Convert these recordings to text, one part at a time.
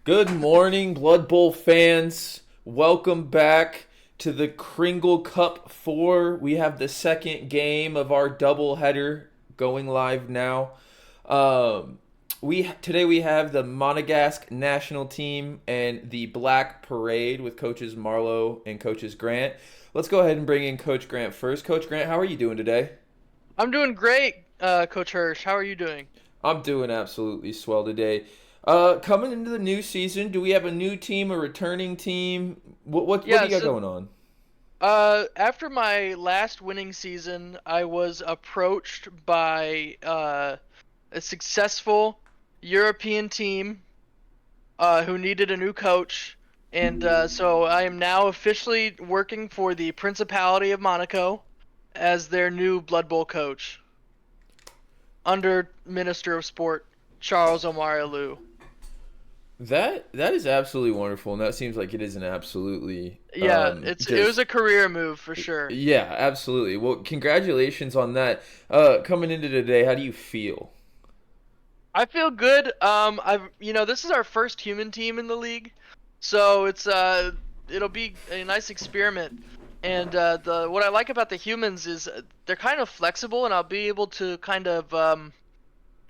Good morning, Blood Bowl fans. Welcome back to the Kringle Cup 4. We have the second game of our doubleheader going live now. Today we have the Monegasque national team and the Black Parade with coaches Marlowe and coaches Grant. Let's go ahead and bring in Coach Grant first. Coach Grant, how are you doing today? I'm doing great, Coach Hirsch. How are you doing? I'm doing absolutely swell today. Coming into the new season, do we have a new team, a returning team? What do Yeah, you got so going on? after my last winning season, I was approached by a successful European team who needed a new coach, and so I am now officially working for the Principality of Monaco as their new Blood Bowl coach under Minister of Sport Charles Omarialou. That is absolutely wonderful, and that seems like it is an absolutely Yeah, it was just a career move for sure. yeah, absolutely. Well, congratulations on that. Coming into today, how do you feel? I feel good. This is our first human team in the league, so it'll be a nice experiment. And the what I like about the humans is they're kind of flexible, and I'll be able to kind of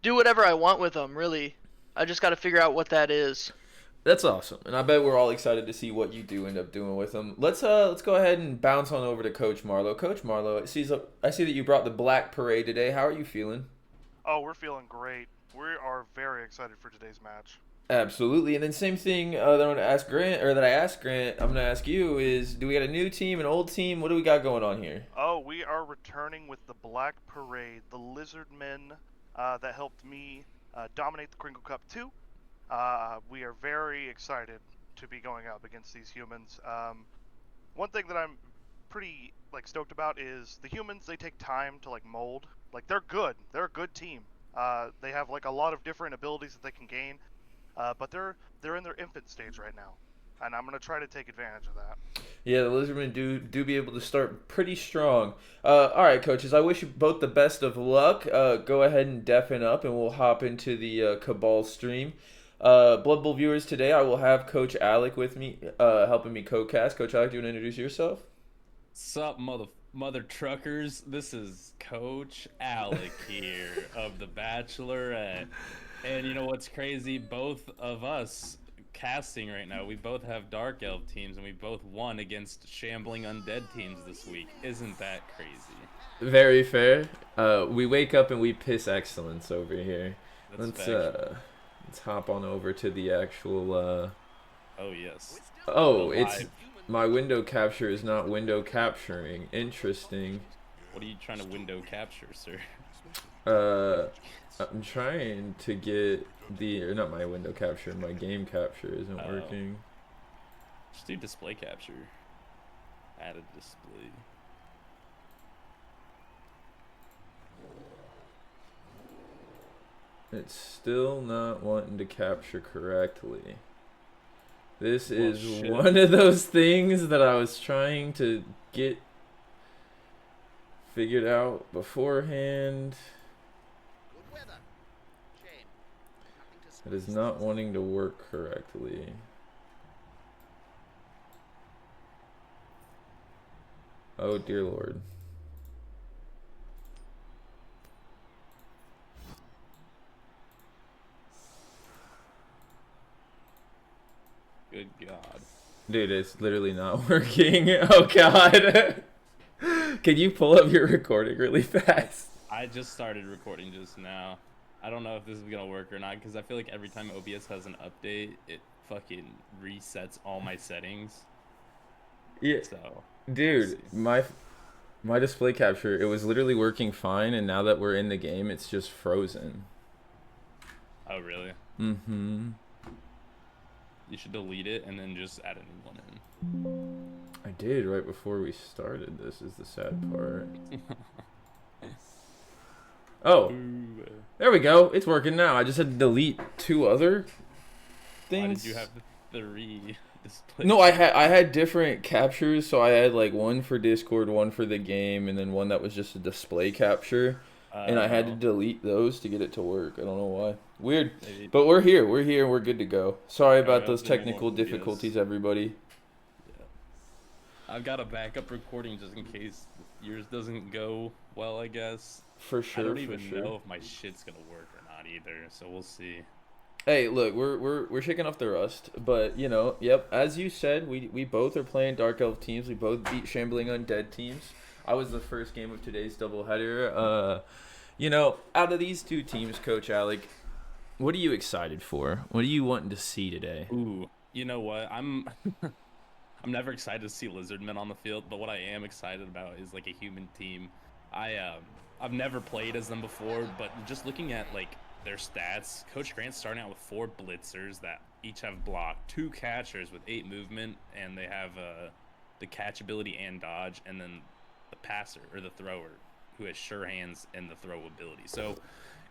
do whatever I want with them. Really, I just got to figure out what that is. That's awesome, and I bet we're all excited to see what you do end up doing with them. Let's go ahead and bounce on over to Coach Marlowe. Coach Marlowe, I see that you brought the Black Parade today. How are you feeling? Oh, we're feeling great. We are very excited for today's match. Absolutely, and then same thing that I'm gonna ask Grant, or that I asked Grant. I'm gonna ask you is, do we got a new team, an old team? What do we got going on here? Oh, we are returning with the Black Parade, the lizard men that helped me dominate the Kringle Cup 2. We are very excited to be going up against these humans. One thing that I'm pretty stoked about is the humans. They take time to mold. They're good. They're a good team. They have a lot of different abilities that they can gain. But they're in their infant stage right now, and I'm gonna try to take advantage of that. Yeah, the Lizardmen do be able to start pretty strong. All right, coaches. I wish you both the best of luck. Go ahead and deafen up, and we'll hop into the Cabal stream. Blood Bowl viewers, today I will have Coach Alec with me, helping me co-cast. Coach Alec, do you want to introduce yourself? Sup, mother truckers? This is Coach Alec here of The Bachelorette. And you know what's crazy? Both of us casting right now, we both have Dark Elf teams, and we both won against shambling undead teams this week. Isn't that crazy? Very fair. We wake up and we piss excellence over here. That's Let's factual. let's hop on over to the actual. Oh yes. The Oh, it's live. my window capture is not window capturing. Interesting. What are you trying to window capture, sir? Uh, I'm trying to get or not my window capture, my game capture isn't Oh, working. just do display capture. Add a display. It's still not wanting to capture correctly. This Well, is shit. one of those things that I was trying to get figured out beforehand. It is not wanting to work correctly. Oh dear lord. Good God. Dude, it's literally not working. Oh god. Can you pull up your recording really fast? I just started recording just now. I don't know if this is gonna work or not because I feel like every time OBS has an update, it fucking resets all my settings. Yeah, So we'll see. dude, my display capture, it was literally working fine, and now that we're in the game, it's just frozen. Oh really? Mm-hmm. You should delete it and then just add a new one I did right before we started. This is the sad part. Oh, in. Ooh. there we go. It's working now. I just had to delete two other Why things. did you have three display? No, I had different captures, so I had like one for Discord, one for the game, and then one that was just a display capture. I and I don't had to know. delete those to get it to work. I don't know why. Weird. Maybe. But we're here. We're here. We're good to go. Sorry All right, about those hopefully we won't. technical Yes. difficulties, everybody. Yeah. I've got a backup recording just in case yours doesn't go well, I guess. For I sure, don't for even sure. know if my shit's gonna work or not either, so we'll see. Hey, look, we're shaking off the rust, but yep. As you said, we both are playing Dark Elf teams. We both beat Shambling Undead teams. I was the first game of today's doubleheader. Out of these two teams, Coach Alec, what are you excited for? What are you wanting to see today? Ooh, you know what? I'm never excited to see Lizardmen on the field, but what I am excited about is like a human team. I've never played as them before, but just looking at like their stats, Coach Grant's starting out with 4 blitzers that each have block, 2 catchers with 8 movement, and they have the catch ability and dodge, and then the passer or the thrower who has sure hands and the throw ability. So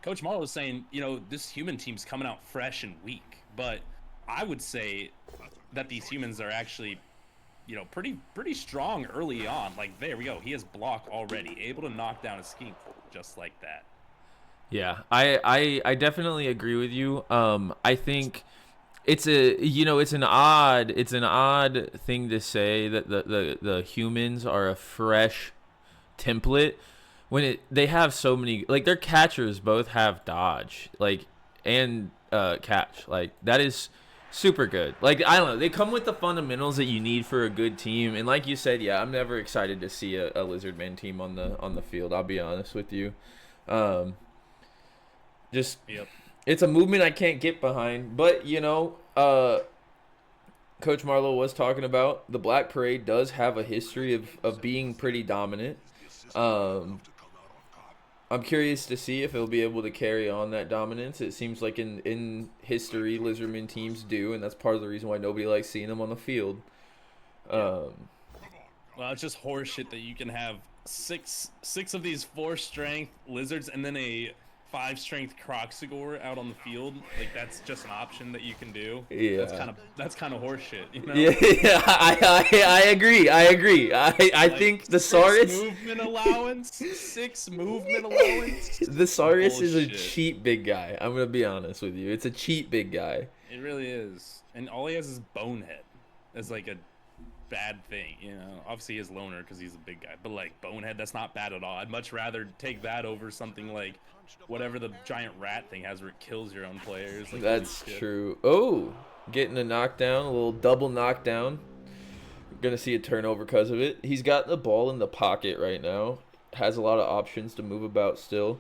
Coach Marlowe was saying, this human team's coming out fresh and weak, but I would say that these humans are actually pretty strong early on. Like, there we go. He has block already, able to knock down a skink just like that. Yeah, I definitely agree with you. I think it's an odd thing to say that the humans are a fresh template when they have so many, like, their catchers both have dodge, like, and catch, like, that is super good. Like, I don't know, they come with the fundamentals that you need for a good team, and like you said, yeah, I'm never excited to see a Lizardman team on the field. I'll be honest with you. um just Yep. it's a movement I can't get behind, but Coach Marlowe was talking about the Black Parade does have a history of being pretty dominant. um I'm curious to see if it'll be able to carry on that dominance. It seems like in history, Lizardman teams do, and that's part of the reason why nobody likes seeing them on the field. Yep. Um, Well, it's just horseshit that you can have six of these 4-strength lizards and then a 5-strength Croxigore out on the field. Like, that's just an option that you can do. yeah, That's kind of horseshit, yeah, yeah. I agree. I Like, think the 6 Saurus, movement allowance, 6 movement allowance. the Saurus is a Bullshit. cheap big guy. I'm gonna be honest with you. It's a cheap big guy. It really is, and all he has is Bonehead as like a bad thing, Obviously, he is loner because he's a big guy, but like Bonehead, that's not bad at all. I'd much rather take that over something like whatever the giant rat thing has, where it kills your own players. Like, holy That's shit. true. Oh, getting a knockdown, a little double knockdown. Gonna see a turnover because of it. He's got the ball in the pocket right now. Has a lot of options to move about still.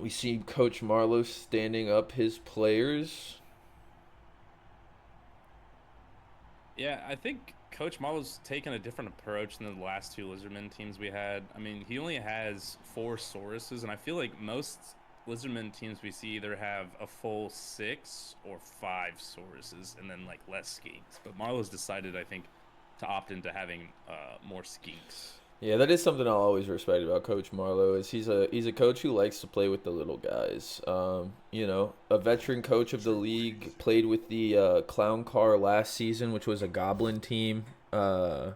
We see Coach Marlowe standing up his players. Yeah, I think Coach Marlowe's taken a different approach than the last 2 Lizardmen teams we had. I mean, he only has 4 Sauruses, and I feel like most Lizardmen teams we see either have a full 6 or 5 Sauruses, and then like less skinks. But Marlowe's decided, I think, to opt into having more skinks. Yeah, that is something I'll always respect about Coach Marlowe is he's a coach who likes to play with the little guys. A veteran coach of the league, played with the Clown Car last season, which was a Goblin team. I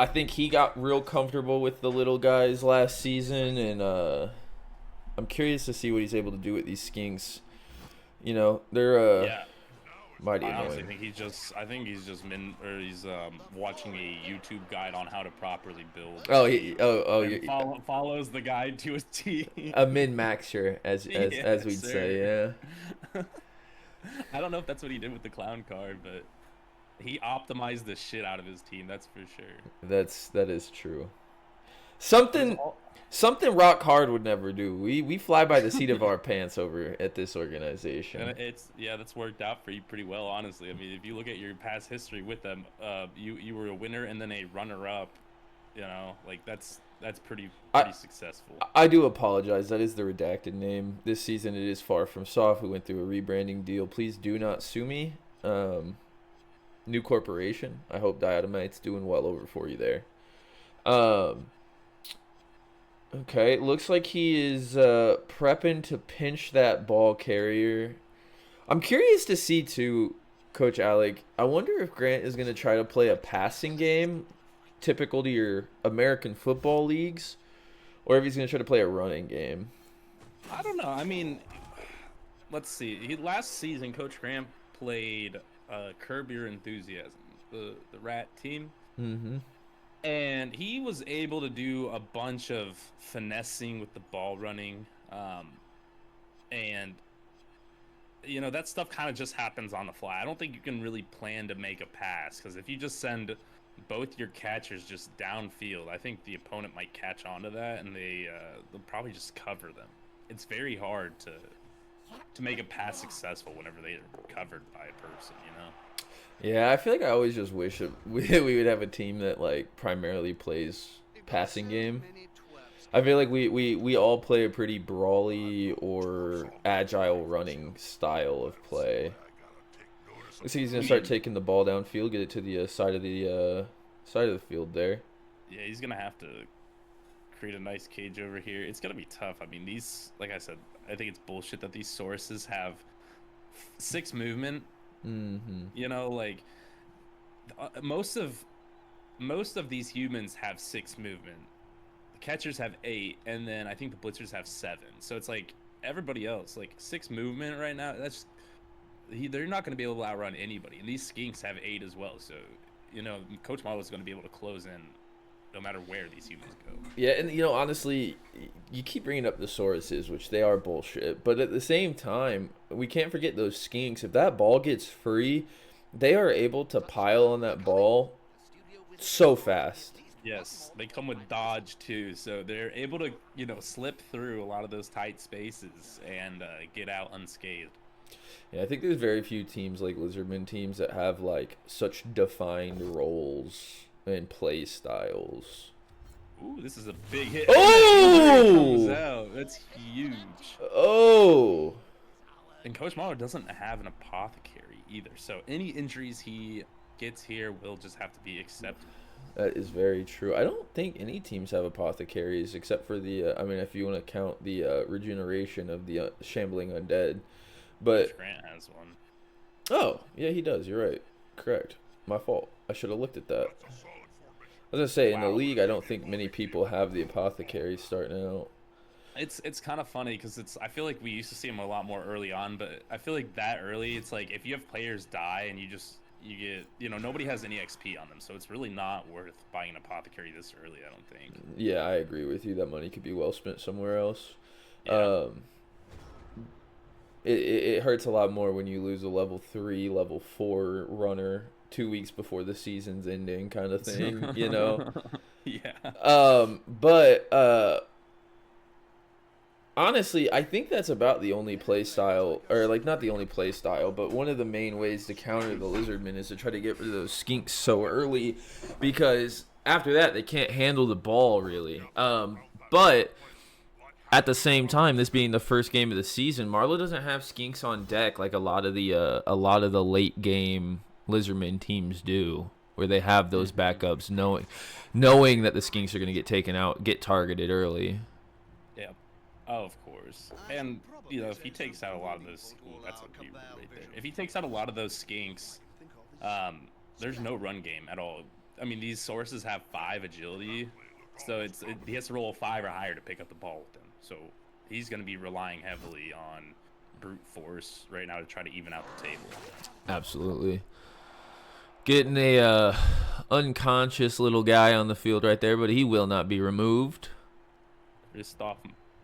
think he got real comfortable with the little guys last season, and I'm curious to see what he's able to do with these skinks. They're Yeah, mighty I honestly annoying. think he's just watching a YouTube guide on how to properly build. Oh, a he, team, oh, oh, and follows the guide to a T. a min-maxer, as Yes, we'd say, sir. yeah. I don't know if that's what he did with the clown card, but he optimized the shit out of his team. That's for sure. That is true. There's Something all, something Rock Hard would never do. We fly by the seat of our pants over at this and organization. that's worked out for you pretty well, honestly. I mean, if you look at your past history with them, you were a winner and then a runner-up. Like that's pretty successful. I do apologize. That is the redacted name. This season it is Far From Soft. We went through a rebranding deal. Please do not sue me. New corporation. I hope Diatomite's doing well over for you there. Okay, it looks like he is prepping to pinch that ball carrier. I'm curious to see too, Coach Alec. I wonder if Grant is going to try to play a passing game typical to your American football leagues, or if he's going to try to play a running game. I don't know. I mean, let's see. Last season, Coach Graham played Curb Your Enthusiasm, the Rat team. Mm-hmm. And he was able to do a bunch of finessing with the ball running. And, you know, that stuff kind of just happens on the fly. I don't think you can really plan to make a pass, because if you just send both your catchers just downfield, I think the opponent might catch on to that, and they'll probably just cover them. It's very hard to make a pass successful whenever they are covered by a person, you know? Yeah, I feel like I always just wish we would have a team that like primarily plays passing game. I feel like we all play a pretty brawly or agile running style of play. Looks like he's gonna start taking the ball downfield, get it to the side of the field there. Yeah, he's gonna have to create a nice cage over here. It's gonna be tough. I mean, these, like I said, I think it's bullshit that these sources have 6 movement. Mm-hmm. You know, like most of these humans have 6 movement. The catchers have 8, and then I think the blitzers have 7. So it's like everybody else, like 6 movement right now. They're not going to be able to outrun anybody. And these skinks have 8 as well. So, you know, Coach Marlowe is going to be able to close in no matter where these humans go. Yeah, and you know, honestly, you keep bringing up the sources, which they are bullshit. But at the same time, we can't forget those skinks. If that ball gets free, they are able to pile on that ball so fast. Yes, they come with dodge too, so they're able to, you know, slip through a lot of those tight spaces and get out unscathed. Yeah, I think there's very few teams like Lizardman teams that have like such defined roles and play styles. Ooh, this is a big hit. Oh! Comes out. That's huge. Oh! And Coach Mahler doesn't have an apothecary either, so any injuries he gets here will just have to be accepted. That is very true. I don't think any teams have apothecaries except for the, I mean, if you want to count the regeneration of the shambling undead. But Coach Grant has one. Oh, yeah, he does. You're right. Correct. My fault. I should have looked at that. I was going to say, in the league, I don't think many people have the apothecary starting out. It's kind of funny because I feel like we used to see them a lot more early on, but I feel like that early, it's like if you have players die and you get, you know, nobody has any XP on them, so it's really not worth buying an apothecary this early, I don't think. Yeah, I agree with you. That money could be well spent somewhere else. Yeah. It hurts a lot more when you lose a level 3, level 4 runner 2 weeks before the season's ending kind of thing, you know? Yeah. But honestly, I think that's about the only play style, or like not the only play style, but one of the main ways to counter the Lizardmen is to try to get rid of those skinks so early, because after that they can't handle the ball really. But at the same time, this being the first game of the season, Marlowe doesn't have skinks on deck like a lot of the late game Lizardmen teams do, where they have those backups, knowing that the skinks are going to get taken out, get targeted early. Yeah. Oh, of course. And, you know, if he takes out a lot of those... Ooh, that's a view right there. If he takes out a lot of those skinks, there's no run game at all. I mean, these sources have 5 agility, so he has to roll a 5 or higher to pick up the ball with them. So he's going to be relying heavily on brute force right now to try to even out the table. Absolutely. Getting a unconscious little guy on the field right there, but he will not be removed. Christoph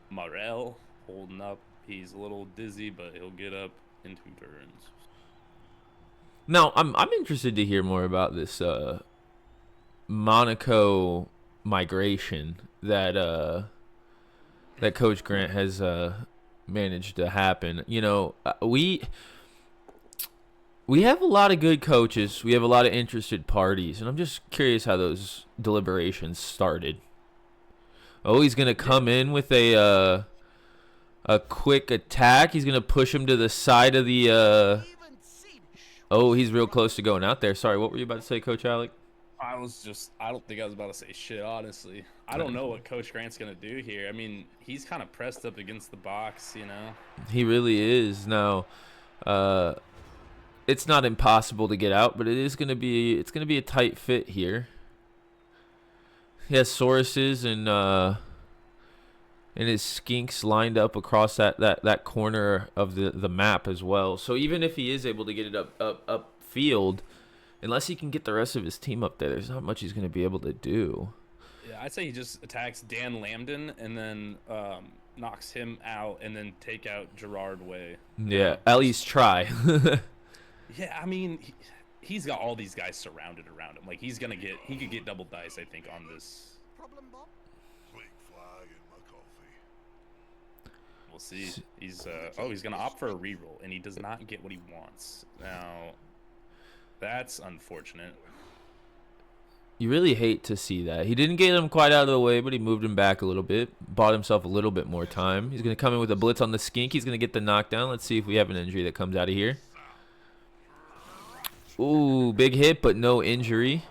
Morel holding up. He's a little dizzy, but he'll get up in 2 turns. Now, I'm interested to hear more about this Monaco migration that Coach Grant has managed to happen. You know, we have a lot of good coaches. We have a lot of interested parties, and I'm just curious how those deliberations started. Oh, he's gonna come in with a quick attack. He's gonna push him to the side of the. Oh, he's real close to going out there. Sorry, what were you about to say, Coach Alec? I don't think I was about to say shit, honestly. I don't know what Coach Grant's going to do here. I mean, he's kind of pressed up against the box, you know? He really is. Now, it's not impossible to get out, but it's going to be a tight fit here. He has Sauruses and his skinks lined up across that corner of the map as well. So even if he is able to get it up field, unless he can get the rest of his team up there, there's not much he's going to be able to do. Yeah, I'd say he just attacks Dan Lambden and then knocks him out and then take out Gerard Way. Yeah, at least try. Yeah, I mean, he's got all these guys surrounded around him. Like he could get double dice, I think, on this. We'll see. He's gonna opt for a reroll, and he does not get what he wants. Now, that's unfortunate. You really hate to see that. He didn't get him quite out of the way, but he moved him back a little bit, bought himself a little bit more time. He's gonna come in with a blitz on the skink. He's gonna get the knockdown. Let's see if we have an injury that comes out of here. Ooh, big hit, but no injury.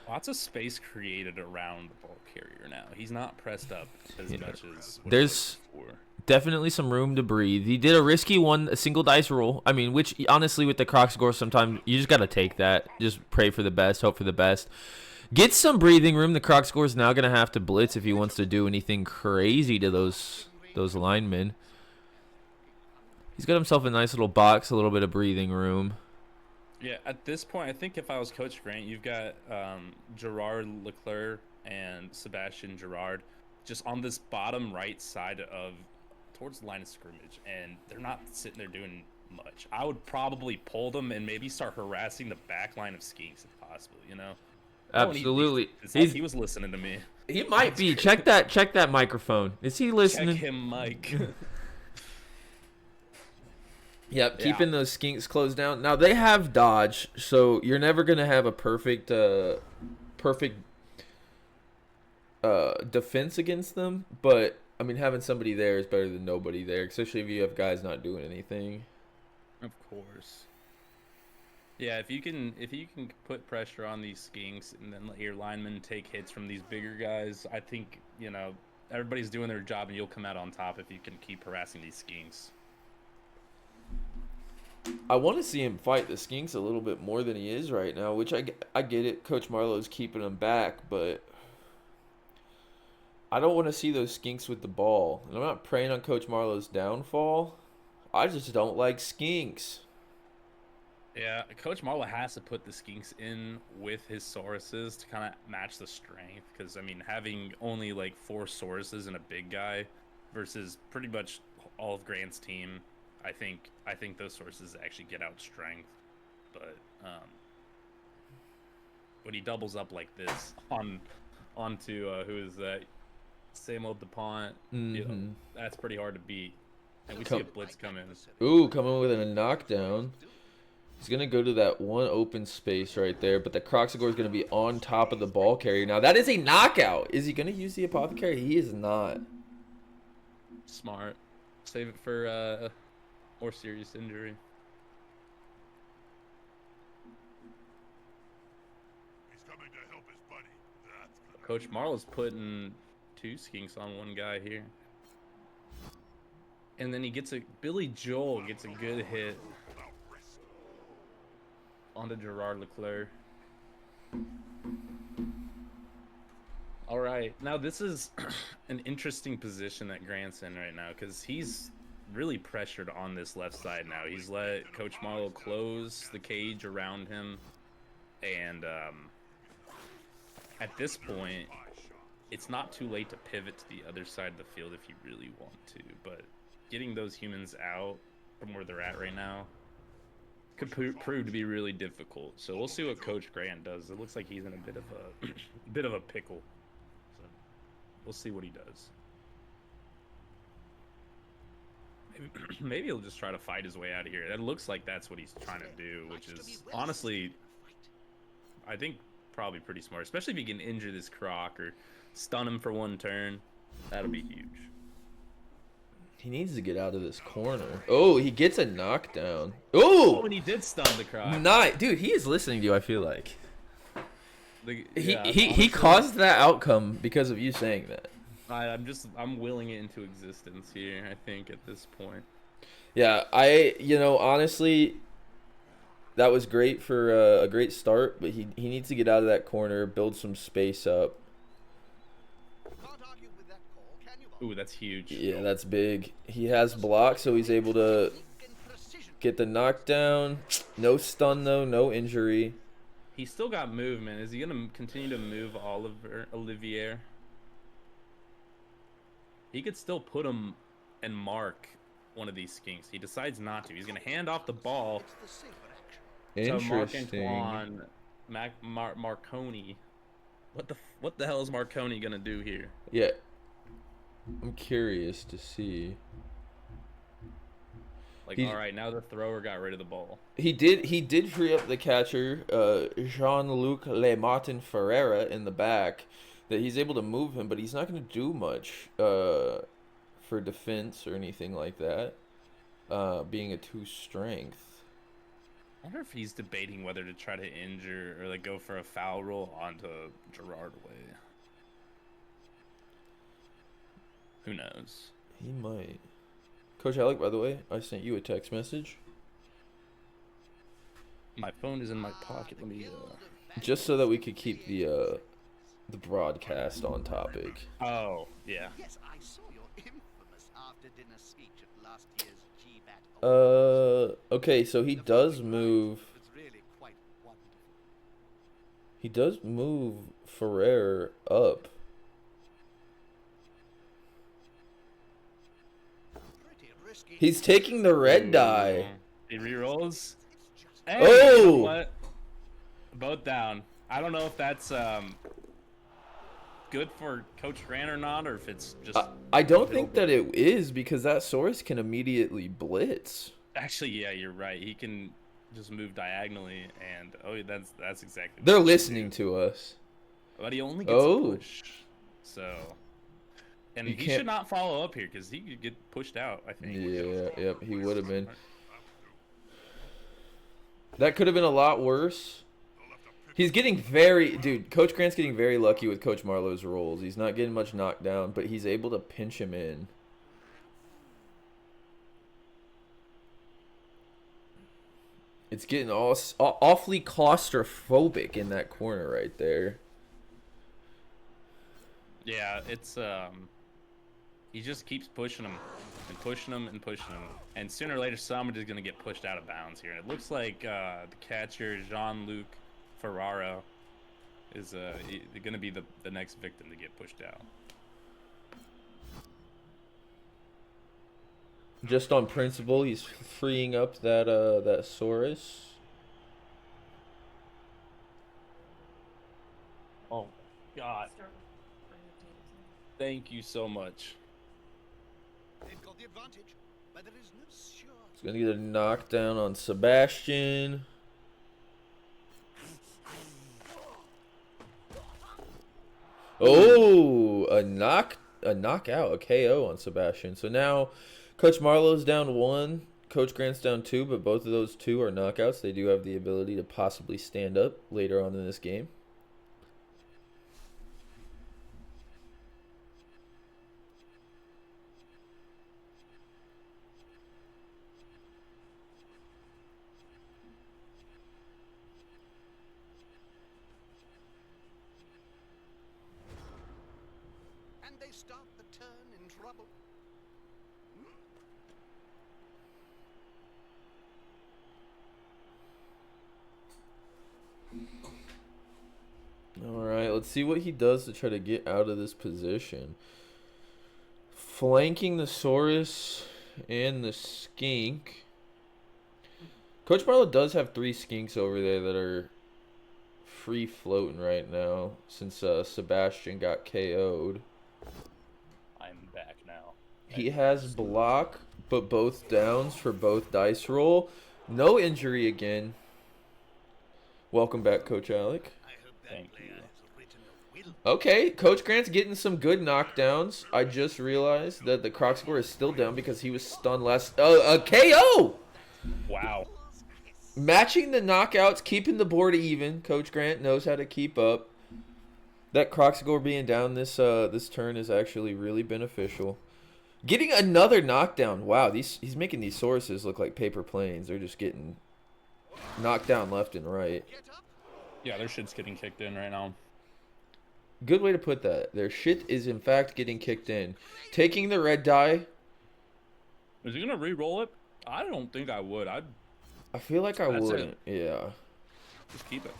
Lots of space created around the ball carrier now. He's not pressed up as much as what there's he was before. Definitely some room to breathe. He did a risky one, a single dice roll. I mean, which honestly with the Croc score, sometimes you just gotta take that. Just pray for the best, hope for the best. Get some breathing room. The Croc score is now gonna have to blitz if he wants to do anything crazy to those linemen. He's got himself a nice little box, a little bit of breathing room. Yeah, at this point, I think if I was Coach Grant, you've got Gerard Leclerc and Sebastian Gerard just on this bottom right side towards the line of scrimmage, and they're not sitting there doing much. I would probably pull them and maybe start harassing the back line of Skinks if possible, you know? Absolutely. He was listening to me. He might be. Check that microphone. Is he listening? Check him, Mike. Yep, keeping those skinks closed down. Now they have dodge, so you're never gonna have a perfect defense against them. But I mean, having somebody there is better than nobody there, especially if you have guys not doing anything. Of course. Yeah, if you can put pressure on these skinks and then let your linemen take hits from these bigger guys, I think everybody's doing their job and you'll come out on top if you can keep harassing these skinks. I want to see him fight the skinks a little bit more than he is right now, which I get it. Coach Marlowe's keeping him back, but I don't want to see those skinks with the ball. And I'm not praying on Coach Marlowe's downfall. I just don't like skinks. Yeah, Coach Marlowe has to put the skinks in with his Sauruses to kind of match the strength. Because, I mean, having only like 4 Sauruses and a big guy versus pretty much all of Grant's team, I think those sources actually get out strength, but when he doubles up like this onto who is that? Same old DuPont. That's pretty hard to beat. And we see a blitz come in. Ooh, coming with a knockdown. He's gonna go to that one open space right there, but the Croxagore is gonna be on top of the ball carrier. Now that is a knockout. Is he gonna use the apothecary? He is not. Smart. Save it for more serious injury. He's coming to help his buddy. Coach Marlowe's putting 2 skinks on one guy here. And then Billy Joel gets a good hit onto Gerard Leclerc. All right, now this is an interesting position that Grant's in right now because he's really pressured on this left side now. He's let Coach Marlowe close the cage around him, and at this point, it's not too late to pivot to the other side of the field if you really want to, but getting those humans out from where they're at right now could prove to be really difficult. So we'll see what Coach Grant does. It looks like he's in a bit of a pickle. So we'll see what he does. Maybe he'll just try to fight his way out of here. That looks like that's what he's trying to do, which is honestly, I think, probably pretty smart. Especially if he can injure this Croc or stun him for one turn. That'll be huge. He needs to get out of this corner. Oh, he gets a knockdown. Oh, and he did stun the Croc. Nice, dude. He is listening to you. I feel like Yeah, he caused that outcome because of you saying that. I'm willing it into existence here, I think, at this point. Yeah, honestly, that was great for a great start, but he needs to get out of that corner, build some space up. Ooh, that's huge. Yeah, that's big. He has block, so he's able to get the knockdown. No stun, though. No injury. He's still got movement. Is he going to continue to move Olivier? He could still put him and mark one of these skinks. He decides not to. He's going to hand off the ball to Interesting. Marconi. What the hell is Marconi going to do here? Yeah. I'm curious to see. Like, all right, now the thrower got rid of the ball. He did free up the catcher, Jean-Luc Le Martin Ferreira in the back, that he's able to move him, but he's not going to do much for defense or anything like that, being a 2 strength. I wonder if he's debating whether to try to injure or like go for a foul roll onto Gerard Way. Who knows? He might. Coach Alec, by the way, I sent you a text message. My phone is in my pocket. Let me. Just so that we could keep the broadcast on topic. Oh yeah. Yes, I saw your infamous after-dinner speech at last year's GBAT. Okay, so he does move. It's really quite wonderful. He does move Ferrer up. Pretty risky. He's taking the red die. He rerolls. It's just Hey, Oh! you know what? Both down. I don't know if that's good for Coach Grant or not, or if it's just. I don't think that it is, because that Saurus can immediately blitz. Actually, yeah, you're right. He can just move diagonally, and that's exactly. They're listening to us. But he only gets a push, so. And You he can't- should not follow up here because he could get pushed out, I think. Yeah, yep, he would have been. That could have been a lot worse. He's getting Coach Grant's getting very lucky with Coach Marlowe's rolls. He's not getting much knockdown, but he's able to pinch him in. It's getting awfully claustrophobic in that corner right there. Yeah, it's he just keeps pushing him and pushing him and pushing him, and sooner or later someone is gonna get pushed out of bounds here. And it looks like the catcher Jean-Luc Ferraro is gonna be the next victim to get pushed out. Just on principle, he's freeing up that Saurus. Oh God! Thank you so much. they've got the advantage, but there is no sure. He's gonna get a knockdown on Sebastian. Oh, a knockout, a KO on Sebastian. So now Coach Marlowe's down 1, Coach Grant's down 2, but both of those 2 are knockouts. They do have the ability to possibly stand up later on in this game. And they start the turn in trouble. Alright, let's see what he does to try to get out of this position. Flanking the Saurus and the Skink. Coach Marlowe does have 3 Skinks over there that are free floating right now, since Sebastian got KO'd. I'm back now. He has block, but both downs for both dice roll. No injury again. Welcome back, Coach Alec. I hope that Thank player you. has written a will. Okay, Coach Grant's getting some good knockdowns. I just realized that the Croc score is still down because he was stunned last. A KO! Wow. Matching the knockouts, keeping the board even. Coach Grant knows how to keep up. That Croc score being down this turn is actually really beneficial. Getting another knockdown. Wow, he's making these sources look like paper planes. They're just getting knocked down left and right. Get up. Yeah, their shit's getting kicked in right now. Good way to put that. Their shit is in fact getting kicked in. Taking the red die. Is he gonna re-roll it? I don't think I would. I'd I feel like I That's it. wouldn't. Yeah. just keep it.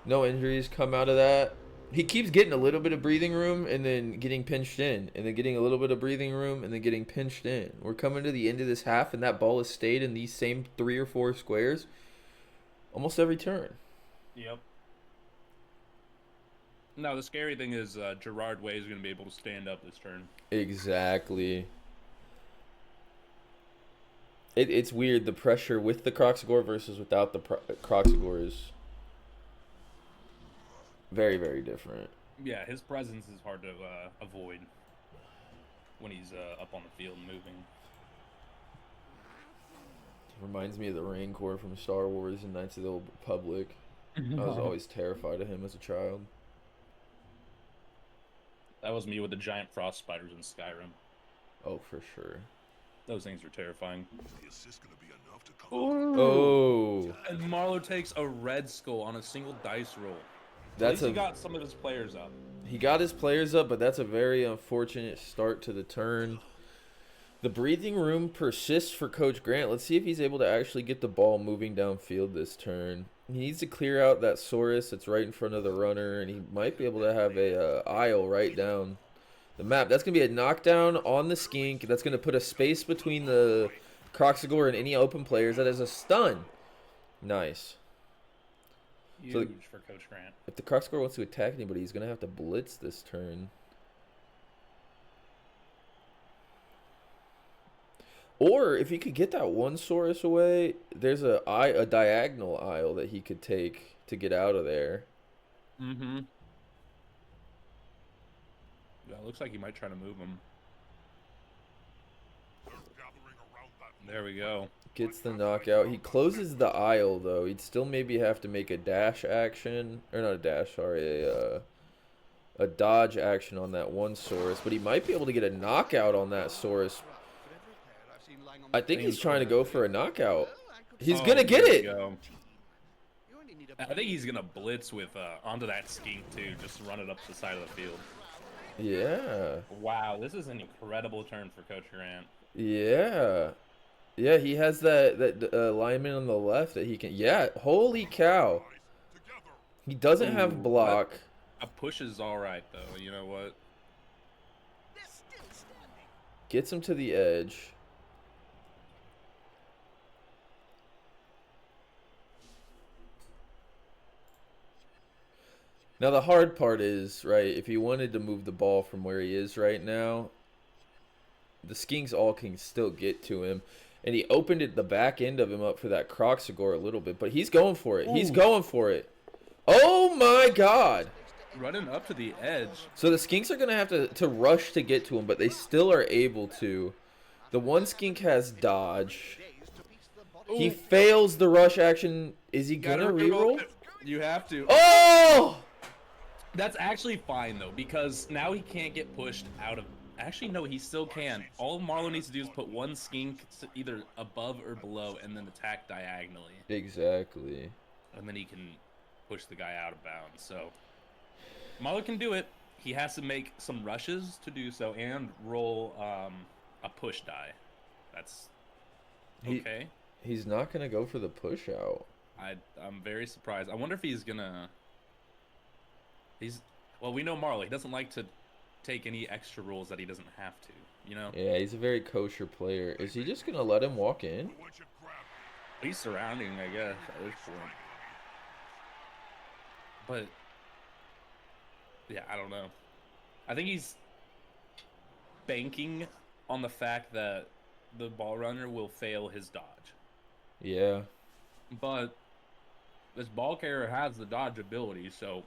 No injuries come out of that. He keeps getting a little bit of breathing room and then getting pinched in. And then getting a little bit of breathing room and then getting pinched in. We're coming to the end of this half and that ball has stayed in these same 3 or 4 squares almost every turn. Yep. Now the scary thing is Gerard Way is going to be able to stand up this turn. Exactly. It's weird, the pressure with the Croxagore versus without the Croxagore is very, very different. Yeah, his presence is hard to avoid when he's up on the field moving. Reminds me of the Rancor from Star Wars and Knights of the Old Republic. I was always terrified of him as a child. That was me with the giant frost spiders in Skyrim. Oh, for sure. Those things are terrifying. Is the assist gonna be enough to cover? Oh, And Marlo takes a red skull on a single dice roll. that's At least he got some of his players up. he got his players up, but that's a very unfortunate start to the turn. The breathing room persists for Coach Grant. Let's see if he's able to actually get the ball moving downfield this turn. He needs to clear out that Saurus that's right in front of the runner, and he might be able to have a aisle right down the map. That's going to be a knockdown on the skink. That's going to put a space between the Croxagore and any open players. That is a stun. Nice. Huge So for Coach Grant. If the Croxagore wants to attack anybody, he's going to have to blitz this turn. Or if he could get that one Saurus away, there's a diagonal aisle that he could take to get out of there. Mm-hmm. Yeah, it looks like he might try to move him. They're gathering around that. There we go. Gets the knockout. He closes the aisle, though. He'd still maybe have to make a dash action. Or not a dash, sorry. A dodge action on that one Saurus. But he might be able to get a knockout on that Saurus. I think he's trying to go for a knockout. He's going to get there we it. go. I think he's gonna blitz with onto that skink too. Just run it up the side of the field. Yeah. Wow, this is an incredible turn for Coach Grant. Yeah. Yeah, he has that lineman on the left that he can... Yeah, holy cow. He doesn't have block. A push is all right though. You know what? Gets him to the edge. Now the hard part is, right, if he wanted to move the ball from where he is right now, the skinks all can still get to him. And he opened the back end of him up for that Croxagore a little bit, but he's going for it. He's going for it. Oh my god. Running up to the edge. So the skinks are going to have to rush to get to him, but they still are able to. The one skink has dodge. He fails the rush action. Is he going to reroll? You have to. Oh! That's actually fine though, because now he can't get pushed out of. Actually, no, he still can. All Marlo needs to do is put one skink either above or below, and then attack diagonally. Exactly. And then he can push the guy out of bounds. So Marlo can do it. He has to make some rushes to do so, and roll a push die. That's okay. He's not gonna go for the push out. I'm very surprised. I wonder if he's gonna. Well, we know Marlo. He doesn't like to take any extra rolls that he doesn't have to. You know. Yeah, he's a very kosher player. Is he just gonna let him walk in? He's surrounding, I guess, at this point. But yeah, I don't know. I think he's banking on the fact that the ball runner will fail his dodge. Yeah. But this ball carrier has the dodge ability, so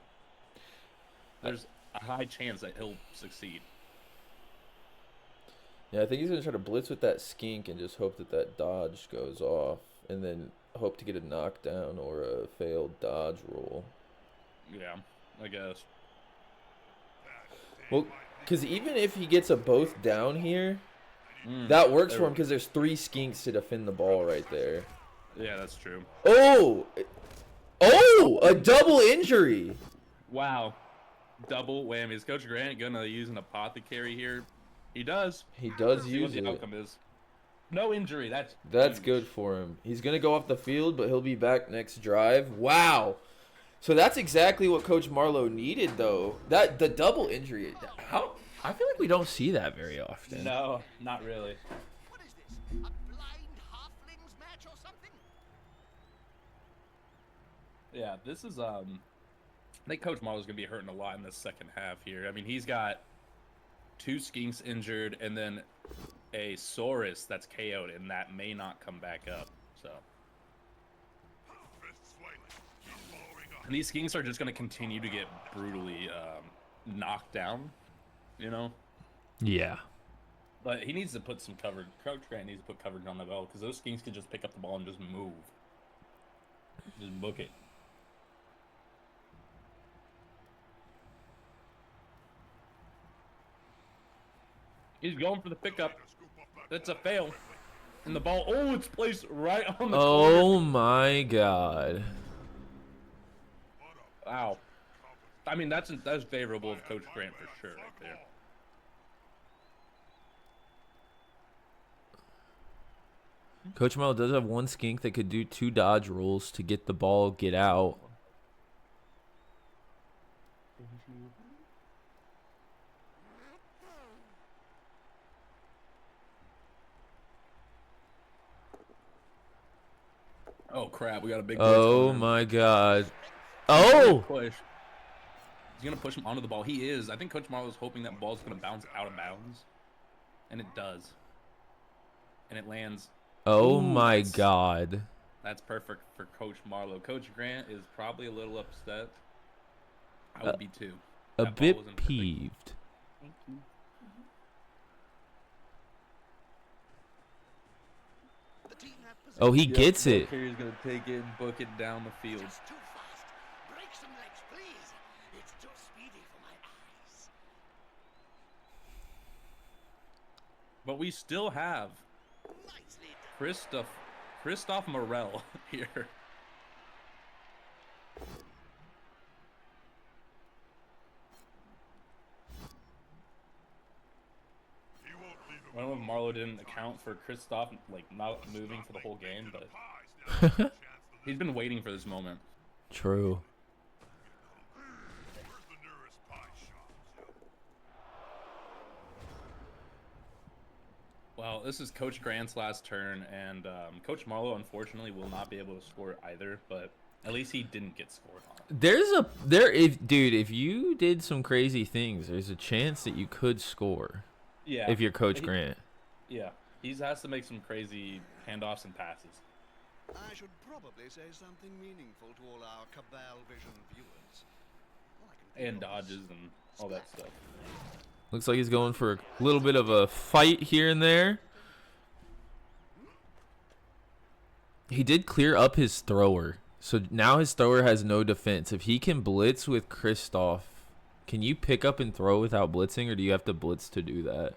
there's a high chance that he'll succeed. Yeah, I think he's gonna try to blitz with that skink and just hope that dodge goes off, and then hope to get a knockdown or a failed dodge roll. Yeah, I guess. Well, because even if he gets a both down here, that works for him because there's 3 skinks to defend the ball right there. Yeah, that's true. Oh! Oh! A double injury! Wow. double whammy. Is Coach Grant gonna use an apothecary here? He does. He does See what use the it. outcome is. No injury. That's That's huge. good for him. He's going to go off the field, but he'll be back next drive. Wow. So that's exactly what Coach Marlowe needed, though. The double injury. How? I feel like we don't see that very often. No, not really. What is this? A blind halflings match or something? Yeah, this is I think Coach Marlowe's gonna be hurting a lot in the second half here. I mean, he's got 2 skinks injured and then a Saurus that's KO'd, and that may not come back up. So, Fist swinging. He's following up. and these skinks are just gonna continue to get brutally knocked down, you know. Yeah. But he needs to put some coverage. Coach Grant needs to put coverage on the ball because those skinks can just pick up the ball and just move, just book it. He's going for the pickup. That's a fail. And the ball, oh, it's placed right on the corner. Oh, my God. Wow. I mean, that's favorable of Coach Grant for sure right there. Coach Marlowe does have one skink that could do 2 dodge rolls to get the ball, get out. Oh, crap. We got a big Oh, my God. Oh! push. He's going to push him onto the ball. He is. I think Coach Marlowe's hoping that ball's going to bounce out of bounds. And it does. And it lands. Oh, Ooh, my that's- God. That's perfect for Coach Marlowe. Coach Grant is probably a little upset. I would be too. A That ball bit wasn't perfect. peeved. The team have possession. Oh, he gets it. He's going to take it and book it down the field. Just too fast. Break some legs, please. It's too speedy for my eyes. But we still have Nicely done. Christoph Morel here. He won't leave him I don't know if Marlowe didn't account for Christoph like not moving for the whole game, but pies. Now he's been waiting for this moment. True. where's the nearest pie shop? Well, this is Coach Grant's last turn, and Coach Marlowe unfortunately will not be able to score either. But at least he didn't get scored on. If you did some crazy things, there's a chance that you could score Yeah. if you're Coach He- Grant. Yeah. He has to make some crazy handoffs and passes. I should probably say something meaningful to all our Cabal Vision viewers. All I can think And of is dodges and all that stuff. Looks like he's going for a little bit of a fight here and there. He did clear up his thrower. So now his thrower has no defense. If he can blitz with Christoph, can you pick up and throw without blitzing, or do you have to blitz to do that?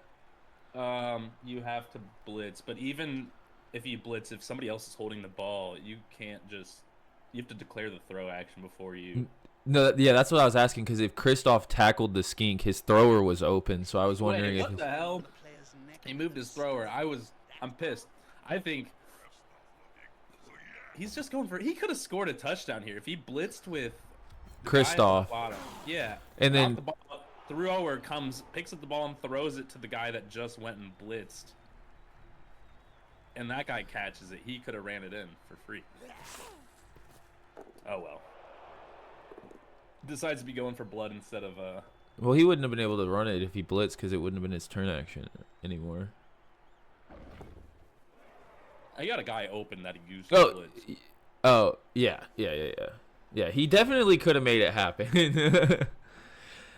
You have to blitz, but even if you blitz, if somebody else is holding the ball, you can't just. You have to declare the throw action before you. No, yeah, that's what I was asking, because if Christoph tackled the skink, his thrower was open, so I was wondering Wait, if... what the hell? the player's neck He moved his thrower. I'm pissed. I think he's just going for. He could have scored a touchdown here if he blitzed with the guy at the Christoph. bottom. Yeah, And Off then- the ball, thrower comes, picks up the ball and throws it to the guy that just went and blitzed, and that guy catches it. He could have ran it in for free. Oh well. Decides to be going for blood instead of Well, he wouldn't have been able to run it if he blitzed, because it wouldn't have been his turn action anymore. I got a guy open that he used Oh, to blitz. oh, yeah. Yeah, he definitely could have made it happen.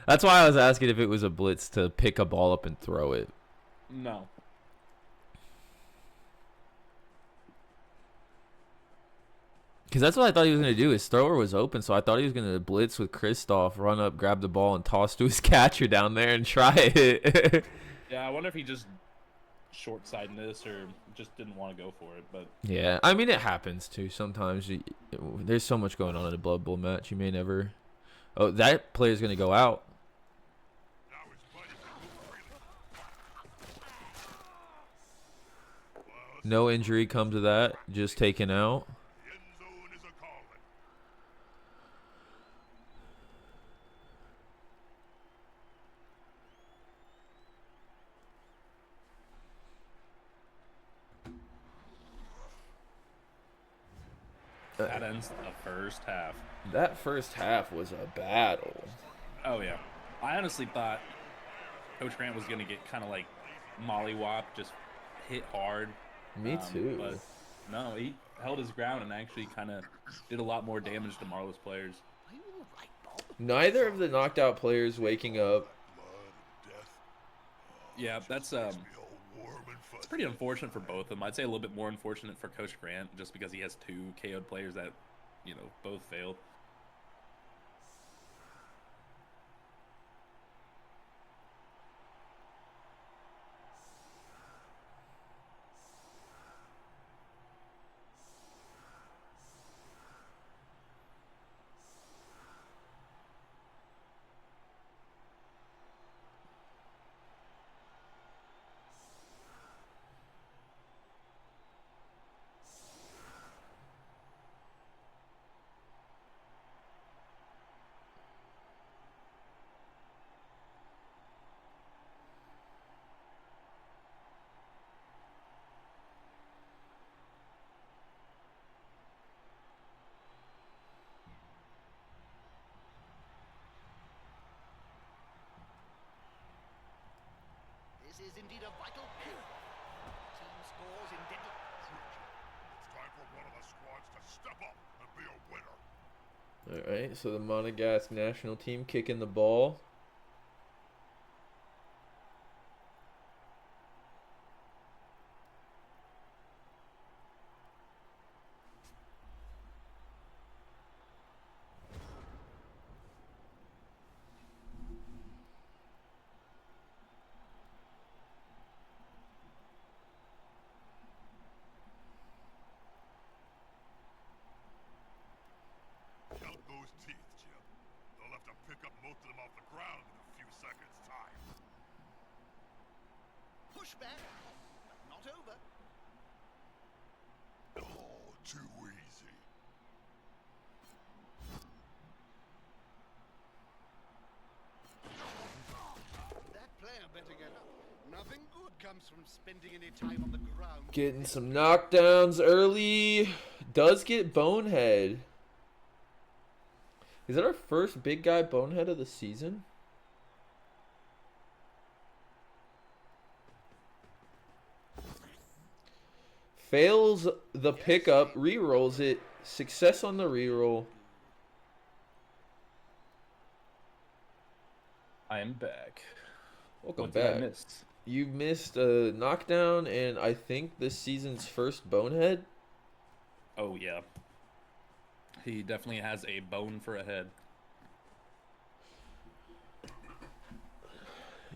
That's why I was asking if it was a blitz to pick a ball up and throw it. No. Because that's what I thought he was going to do. His thrower was open, so I thought he was going to blitz with Christoph, run up, grab the ball, and toss to his catcher down there and try it. Yeah, I wonder if he just short-sighted this or just didn't want to go for it, but Yeah, I mean, it happens, too. Sometimes there's so much going on in a Blood Bowl match. You may never... Oh, that player's going to go out. No injury come to that. Just taken out. The end zone is a calling. That ends the first half. That first half was a battle. Oh yeah, I honestly thought Coach Grant was gonna get kind of like mollywop, just hit hard. Me too. But no, he held his ground and actually kind of did a lot more damage to Marlo's players. Are you all right, Bob? Neither of the knocked out players waking up. Blood and death. Yeah, that's Makes me all warm and it's fuzzy. pretty unfortunate for both of them. I'd say a little bit more unfortunate for Coach Grant just because he has 2 KO'd players that, both failed. This is indeed a vital kill. Team scores in deadly. It's time for one of the squads to step up and be a winner. Alright, so the Monegasque national team kicking the ball. Count those teeth, Jim. They'll have to pick up most of them off the ground in a few seconds' time. Push back, but not over. Oh, too easy. That player better get up. Nothing good comes from spending any time on the ground. Getting some knockdowns early. Does get Bonehead. Is that our first big guy Bonehead of the season? Fails the pickup, re-rolls it. Success on the reroll. I am back. Welcome What did I back. miss? You missed a knockdown and I think this season's first Bonehead. Oh yeah, he definitely has a bone for a head.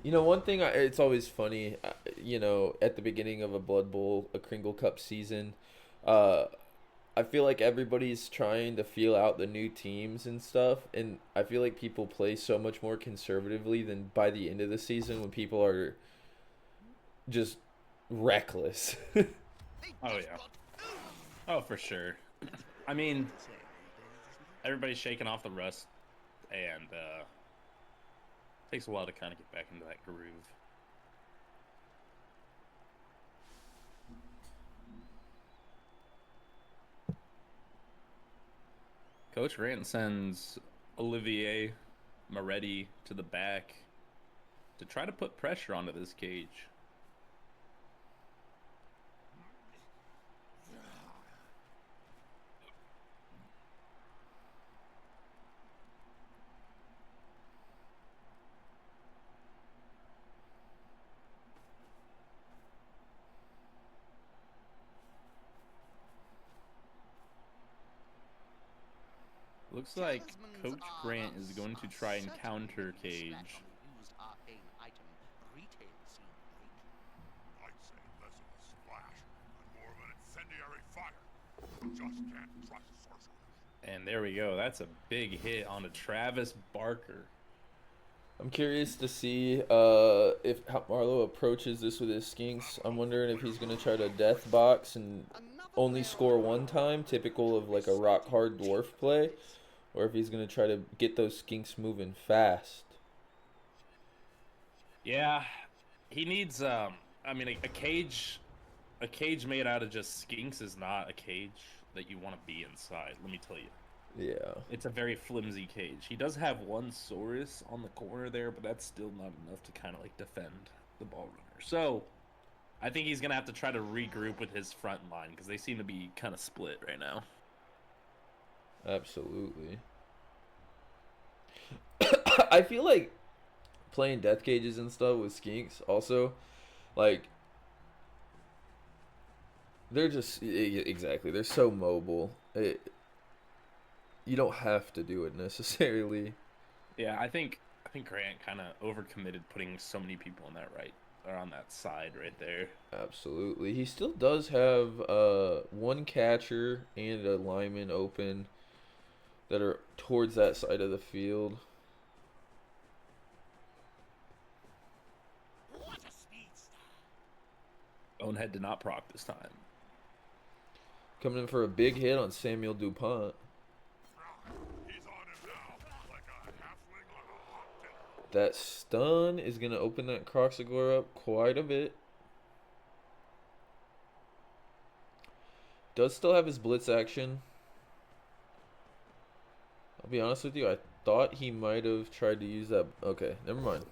You know, one thing, it's always funny, at the beginning of a Blood Bowl, a Kringle Cup season, I feel like everybody's trying to feel out the new teams and stuff, and I feel like people play so much more conservatively than by the end of the season when people are just reckless. Oh yeah. Oh, for sure. I mean, everybody's shaking off the rust, and takes a while to kind of get back into that groove. Coach Grant sends Olivier Moretti to the back to try to put pressure onto this cage. Looks like Coach Grant is going to try and counter cage. Used arcane item retail scene rate. I'd say less of a splash and more of an incendiary fire. Just can't trust sorcerers. And there we go. That's a big hit on a Travis Barker. I'm curious to see if how Marlowe approaches this with his skinks. I'm wondering if he's going to try to death box and only score one time, typical of like a rock hard dwarf play, or if he's going to try to get those skinks moving fast. Yeah, he needs. I mean, a cage made out of just skinks is not a cage that you want to be inside. Let me tell you. Yeah. It's a very flimsy cage. He does have one Saurus on the corner there, but that's still not enough to kind of like defend the ball runner. So, I think he's gonna have to try to regroup with his front line because they seem to be kind of split right now. Absolutely. I feel like playing death cages and stuff with skinks also, like, they're just exactly, they're so mobile. You don't have to do it necessarily. Yeah, I think Grant kind of overcommitted putting so many people on that right or on that side right there. Absolutely. He still does have one catcher and a lineman open that are towards that side of the field. Bonehead did not proc this time. Coming in for a big hit on Samuel DuPont. He's on him now, like a halfling on a hot dinner. That stun is going to open that Croxagore up quite a bit. Does still have his blitz action. I'll be honest with you, I thought he might have tried to use that. Okay, never mind.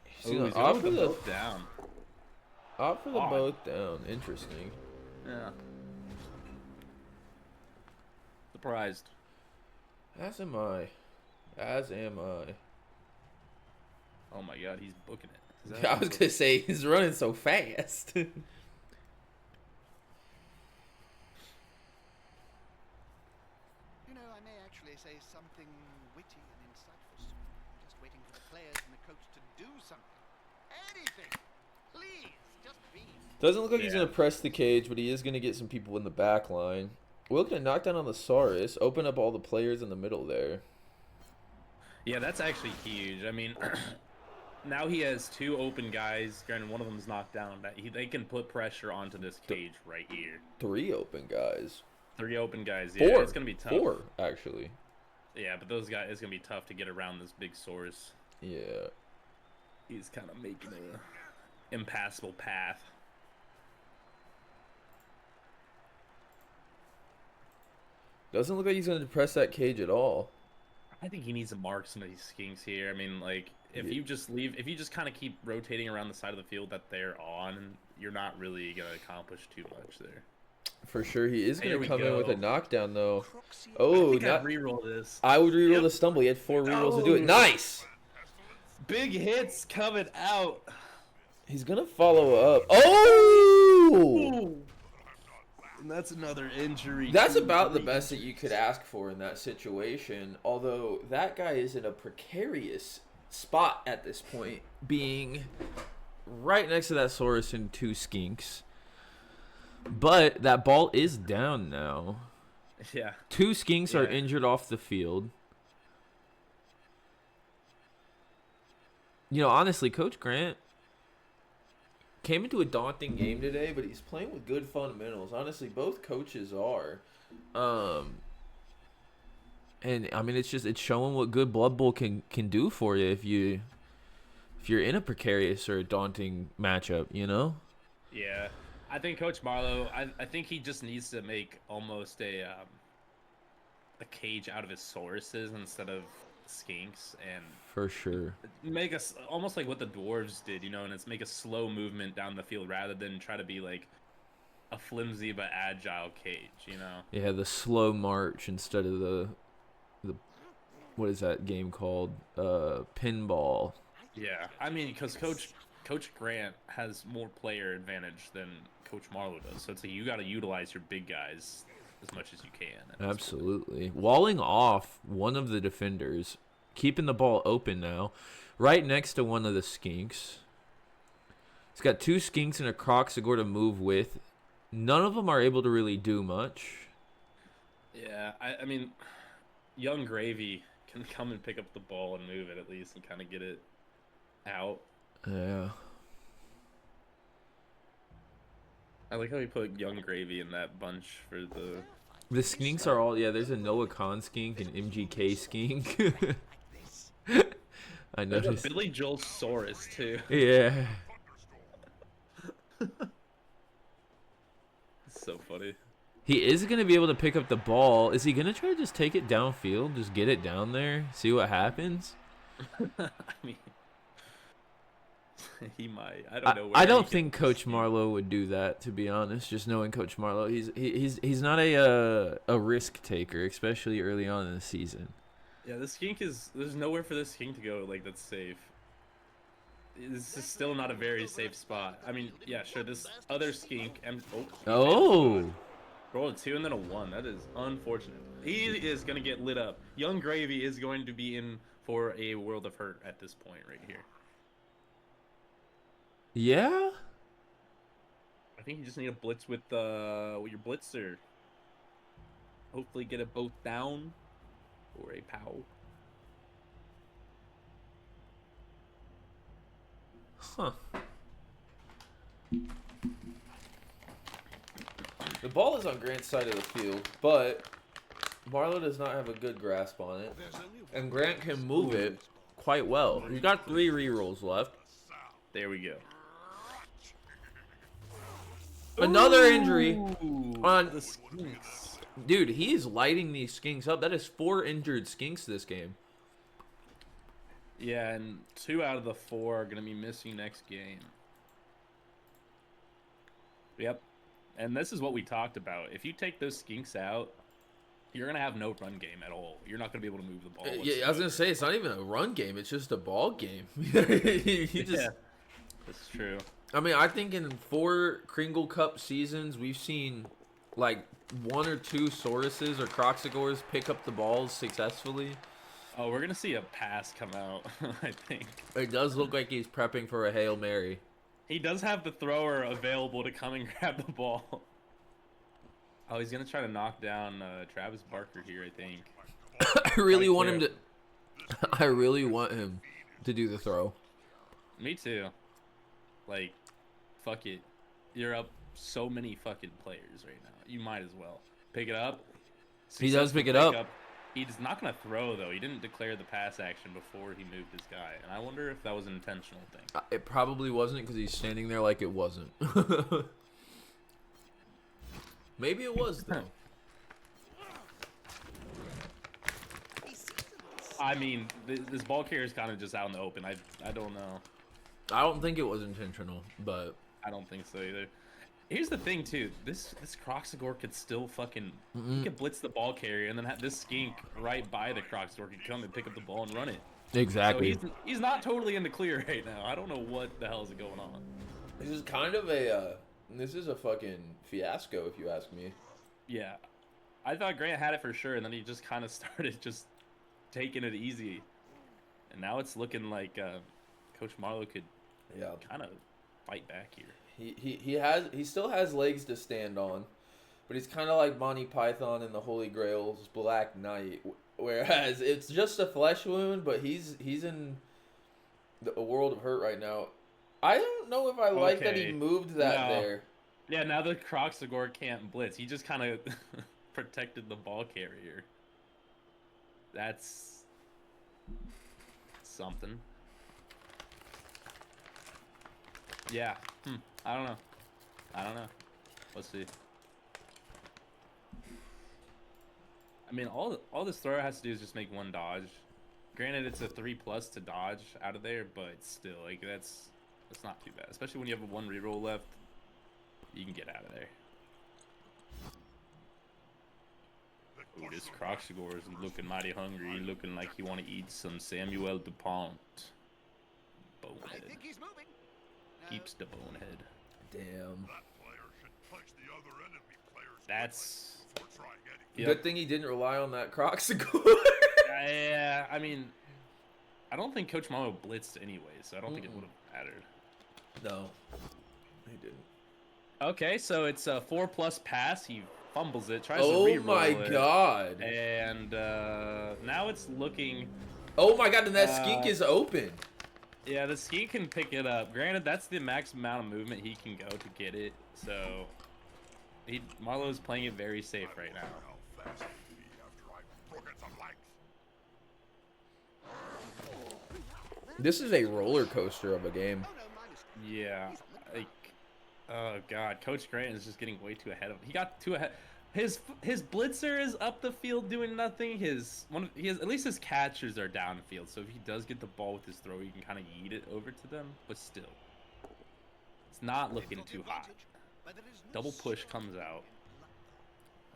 He's going with the both down. Opt for the Odd. both down. Interesting. Yeah. Surprised. As am I. As am I. Oh my god, he's booking it. Is that Yeah, I was going to say, he's running so fast. You know, I may actually say something witty and insightful soon. I'm just waiting for the players and the coach to do something. Anything! Please, just be. Doesn't look like he's Yeah. going to press the cage, but he is going to get some people in the back line. We're looking to knock down on the Saurus, open up all the players in the middle there. Yeah, that's actually huge. I mean, now he has two open guys. Granted, one of them's knocked down. They can put pressure onto this cage right here. 3 open guys. 3 open guys. Yeah, 4. it's gonna be tough. 4, actually. Yeah, but those guys, it's gonna be tough to get around this big source. Yeah. He's kind of making a impassable path. Doesn't look like he's going to press that cage at all. I think he needs to mark some of these skinks here. I mean, like, if Yeah. you just kind of keep rotating around the side of the field that they're on, you're not really gonna accomplish too much there. For sure, he is Here going we to come in with a go. knockdown, though. Croxy. Oh, I think not, I'd reroll this. I would reroll Yep. the stumble. He had 4 rerolls to do it. Oh. Nice! Big hits coming out. He's going to follow up. Oh! And that's another injury. That's too. about the best that you could ask for in that situation. Although that guy is in a precarious spot at this point, being right next to that Saurus and 2 skinks. But that ball is down now. Yeah. 2 skinks are Yeah. injured off the field. You know, honestly, Coach Grant came into a daunting game today, but he's playing with good fundamentals. Honestly, both coaches are. And I mean, it's showing what good Blood Bowl can do for you if you're in a precarious or a daunting matchup, you know? Yeah. I think Coach Marlowe, I think he just needs to make almost a cage out of his Sauruses instead of skinks and For sure. make us almost like what the dwarves did, you know, and it's make a slow movement down the field rather than try to be like a flimsy but agile cage, you know. Yeah, the slow march instead of the what is that game called? Pinball. Yeah, I mean, because Coach Grant has more player advantage than Coach Marlowe does, so it's like you got to utilize your big guys as much as you can. at this Absolutely. Walling off one of the defenders, keeping the ball open now, right next to one of the skinks. He's got 2 skinks and a Croxagore to move with. None of them are able to really do much. Yeah, I mean, Young Gravy can come and pick up the ball and move it at least and kind of get it out. Yeah. I like how he put Young Gravy in that bunch for the. The skinks are all, yeah, there's a Noah Khan skink, an MGK skink. I There's noticed. a Billy Joel Saurus too. Yeah. It's so funny. He is going to be able to pick up the ball. Is he going to try to just take it downfield, just get it down there, see what happens? I mean, he might. I don't know. I don't think Coach Marlowe would do that, to be honest. Just knowing Coach Marlowe, he's not a risk taker, especially early on in the season. Yeah, the skink is. There's nowhere for this skink to go. Like that's safe. This is still not a very safe spot. I mean, yeah, sure. This other skink. Oh. Roll a 2 and then a 1. That is unfortunate. He is going to get lit up. Young Gravy is going to be in for a world of hurt at this point right here. Yeah? I think you just need a blitz with your blitzer. Hopefully get it both down or a pow. Huh. The ball is on Grant's side of the field, but Marlowe does not have a good grasp on it. And Grant can move it quite well. He's got 3 rerolls left. There we go. Another injury on the skinks. Dude, he is lighting these skinks up. That is 4 injured skinks this game. Yeah, and 2 out of the 4 are going to be missing next game. Yep. And this is what we talked about. If you take those skinks out, you're going to have no run game at all. You're not going to be able to move the ball. Yeah, I was going to say, it's not even a run game. It's just a ball game. Yeah, that's true. I mean, I think in 4 Kringle Cup seasons, we've seen like 1 or 2 Sauruses or Croxagores pick up the balls successfully. Oh, we're going to see a pass come out, I think. It does look like he's prepping for a Hail Mary. He does have the thrower available to come and grab the ball. Oh, he's going to try to knock down Travis Barker here, I think. I really want him to... I really want him to do the throw. Me too. Like, fuck it. You're up so many fucking players right now. You might as well. Pick it up. He does pick it up. He's not going to throw, though. He didn't declare the pass action before he moved his guy. And I wonder if that was an intentional thing. It probably wasn't because he's standing there like it wasn't. Maybe it was, though. I mean, this ball carrier is kind of just out in the open. I don't know. I don't think it was intentional, but... I don't think so either. Here's the thing, too. This Croxagore could still fucking... He could blitz the ball carrier, and then have this skink right by the Croxagore could come and pick up the ball and run it. Exactly. So he's not totally in the clear right now. I don't know what the hell is going on. This is kind of a... this is a fucking fiasco, if you ask me. Yeah. I thought Grant had it for sure, and then he just kind of started just taking it easy. And now it's looking like Coach Marlowe could kind of fight back here. He still has legs to stand on, but he's kind of like Monty Python in the Holy Grail's Black Knight, whereas it's just a flesh wound, but he's in a world of hurt right now. I don't know if I like that he moved that there. Yeah, now the Croxagore can't blitz. He just kind of protected the ball carrier. That's something. Yeah. I don't know. Let's see. I mean, all this thrower has to do is just make 1 dodge. Granted, it's a 3+ to dodge out of there, but still, like that's not too bad. Especially when you have a 1 reroll left, you can get out of there. Ooh, this Croxagore is looking mighty hungry. Looking like he want to eat some Samuel DuPont. Bonehead. I think he's moving. Keeps the bonehead. Damn. That player should punch the other enemy player's That's... before trying anything. Yep. Good thing he didn't rely on that Croxagore. Yeah, I mean, I don't think Coach Marlowe blitzed anyway, so I don't think it would have mattered. No, he didn't. Okay, so it's a 4+ pass. He fumbles it, tries to Oh re-roll my it, god. and now it's looking. Oh my god, and that skink is open. Yeah, the ski can pick it up. Granted, that's the max amount of movement he can go to get it. So, Marlowe's playing it very safe right now. How fast you'd be after I've broken some legs. This is a roller coaster of a game. Oh, no, my mistake. Yeah, like, oh god, Coach Grant is just getting way too ahead of. He got too ahead. His blitzer is up the field doing nothing. At least his catchers are downfield. So if he does get the ball with his throw, he can kind of yeet it over to them. But still, it's not looking too hot. Double push comes out.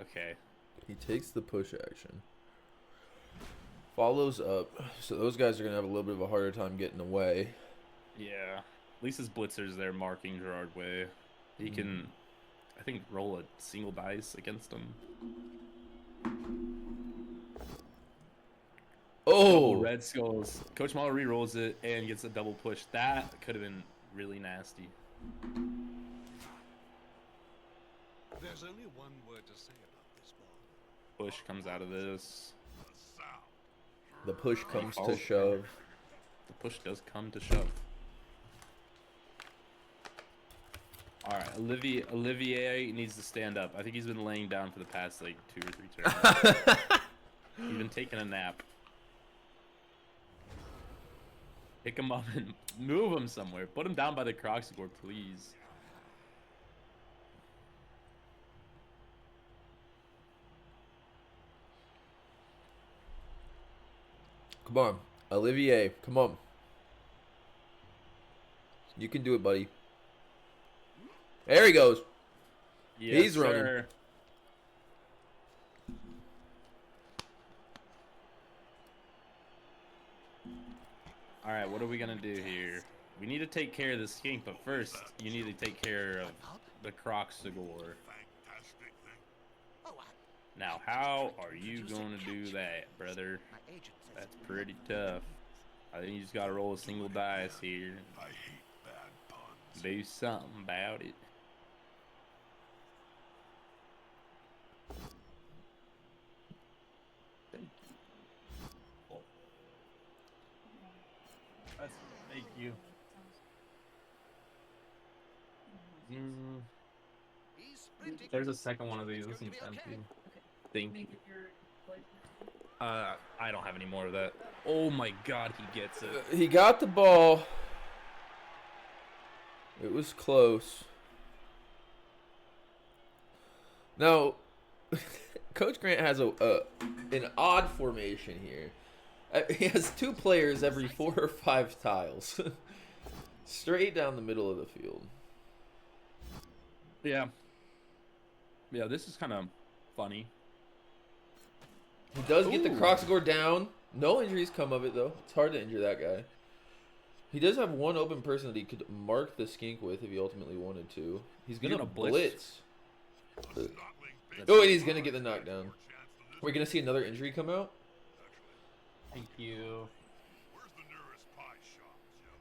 Okay. He takes the push action. Follows up. So those guys are going to have a little bit of a harder time getting away. Yeah. At least his blitzer's there marking Gerard Way. He can, I think, roll a single dice against him. Oh! Double red skulls. Coach Mahler re-rolls it and gets a double push. That could have been really nasty. There's only one word to say about this ball. Push comes out of this. The sound. The push comes to falls. shove. The push does come to shove. All right, Olivier needs to stand up. I think he's been laying down for the past like 2 or 3 turns. He's been taking a nap. Pick him up and move him somewhere. Put him down by the Crocs board, please. Come on. Olivier, come on. You can do it, buddy. There he goes. Yes, He's running. sir. All right, what are we gonna do here? We need to take care of the skink, but first you need to take care of the Crocs Sigor. Fantastic thing. Oh, Now, how are you going to do that, brother? my agent says That's pretty tough. I think you just gotta roll a single dice here. I hate bad puns. Do something about it. Thank you. Thank you. he's sprinting. There's a second one of these. This one's empty. Thank you. I don't have any more of that. Oh my god, he gets it. He got the ball. It was close. Now, Coach Grant has an odd formation here. He has 2 players every 4 or 5 tiles. Straight down the middle of the field. Yeah. Yeah, this is kind of funny. He does get the Ooh. Croc score down. No injuries come of it, though. It's hard to injure that guy. He does have one open person that he could mark the skink with if he ultimately wanted to. He's going to gonna blitz? blitz. Knockling big Oh, and he's going to get the knockdown. We're going to see another injury come out. Thank you. Where's the nearest pie shop, Jim?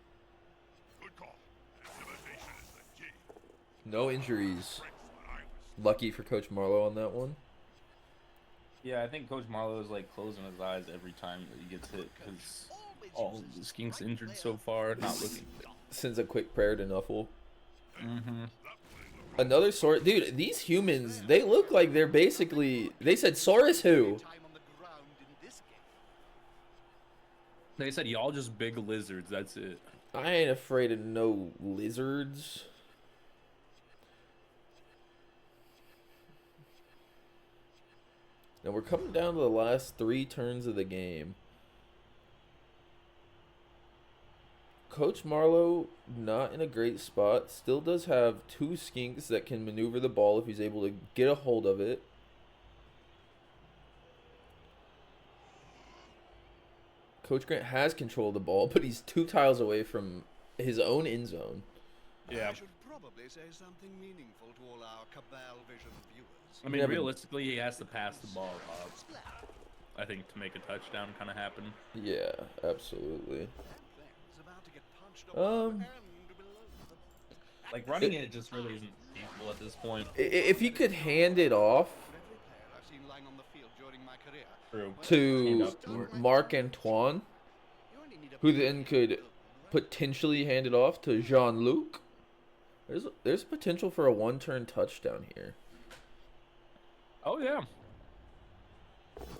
Good call. Intimidation is the key. No injuries. Tricks when I was Lucky for Coach Marlowe on that one. Yeah, I think Coach Marlowe is like closing his eyes every time that he gets hit because all the skinks injured so far, not looking good. Sends a quick prayer to Nuffle. Mm-hmm. Another sort. Dude, these humans, they look like they're basically. They said Saurus who? Time on the ground in this game. They said y'all just big lizards. That's it. I ain't afraid of no lizards. Now we're coming down to the last 3 turns of the game. Coach Marlowe, not in a great spot. Still does have 2 skinks that can maneuver the ball if he's able to get a hold of it. Coach Grant has control of the ball, but he's 2 tiles away from his own end zone. Yeah. I should probably say something meaningful to all our Cabal Vision viewers. I mean, Yeah, but- realistically, he has to pass the ball up. I think to make a touchdown kind of happen. Yeah, absolutely. It's about to get punched above and below the Like running it just really isn't feasible at this point. If he could hand it off career. True. to up to it. Marc Antoine, You only need a who bit then of could goal, right? potentially hand it off to Jean-Luc. There's potential for a one-turn touchdown here. Oh yeah.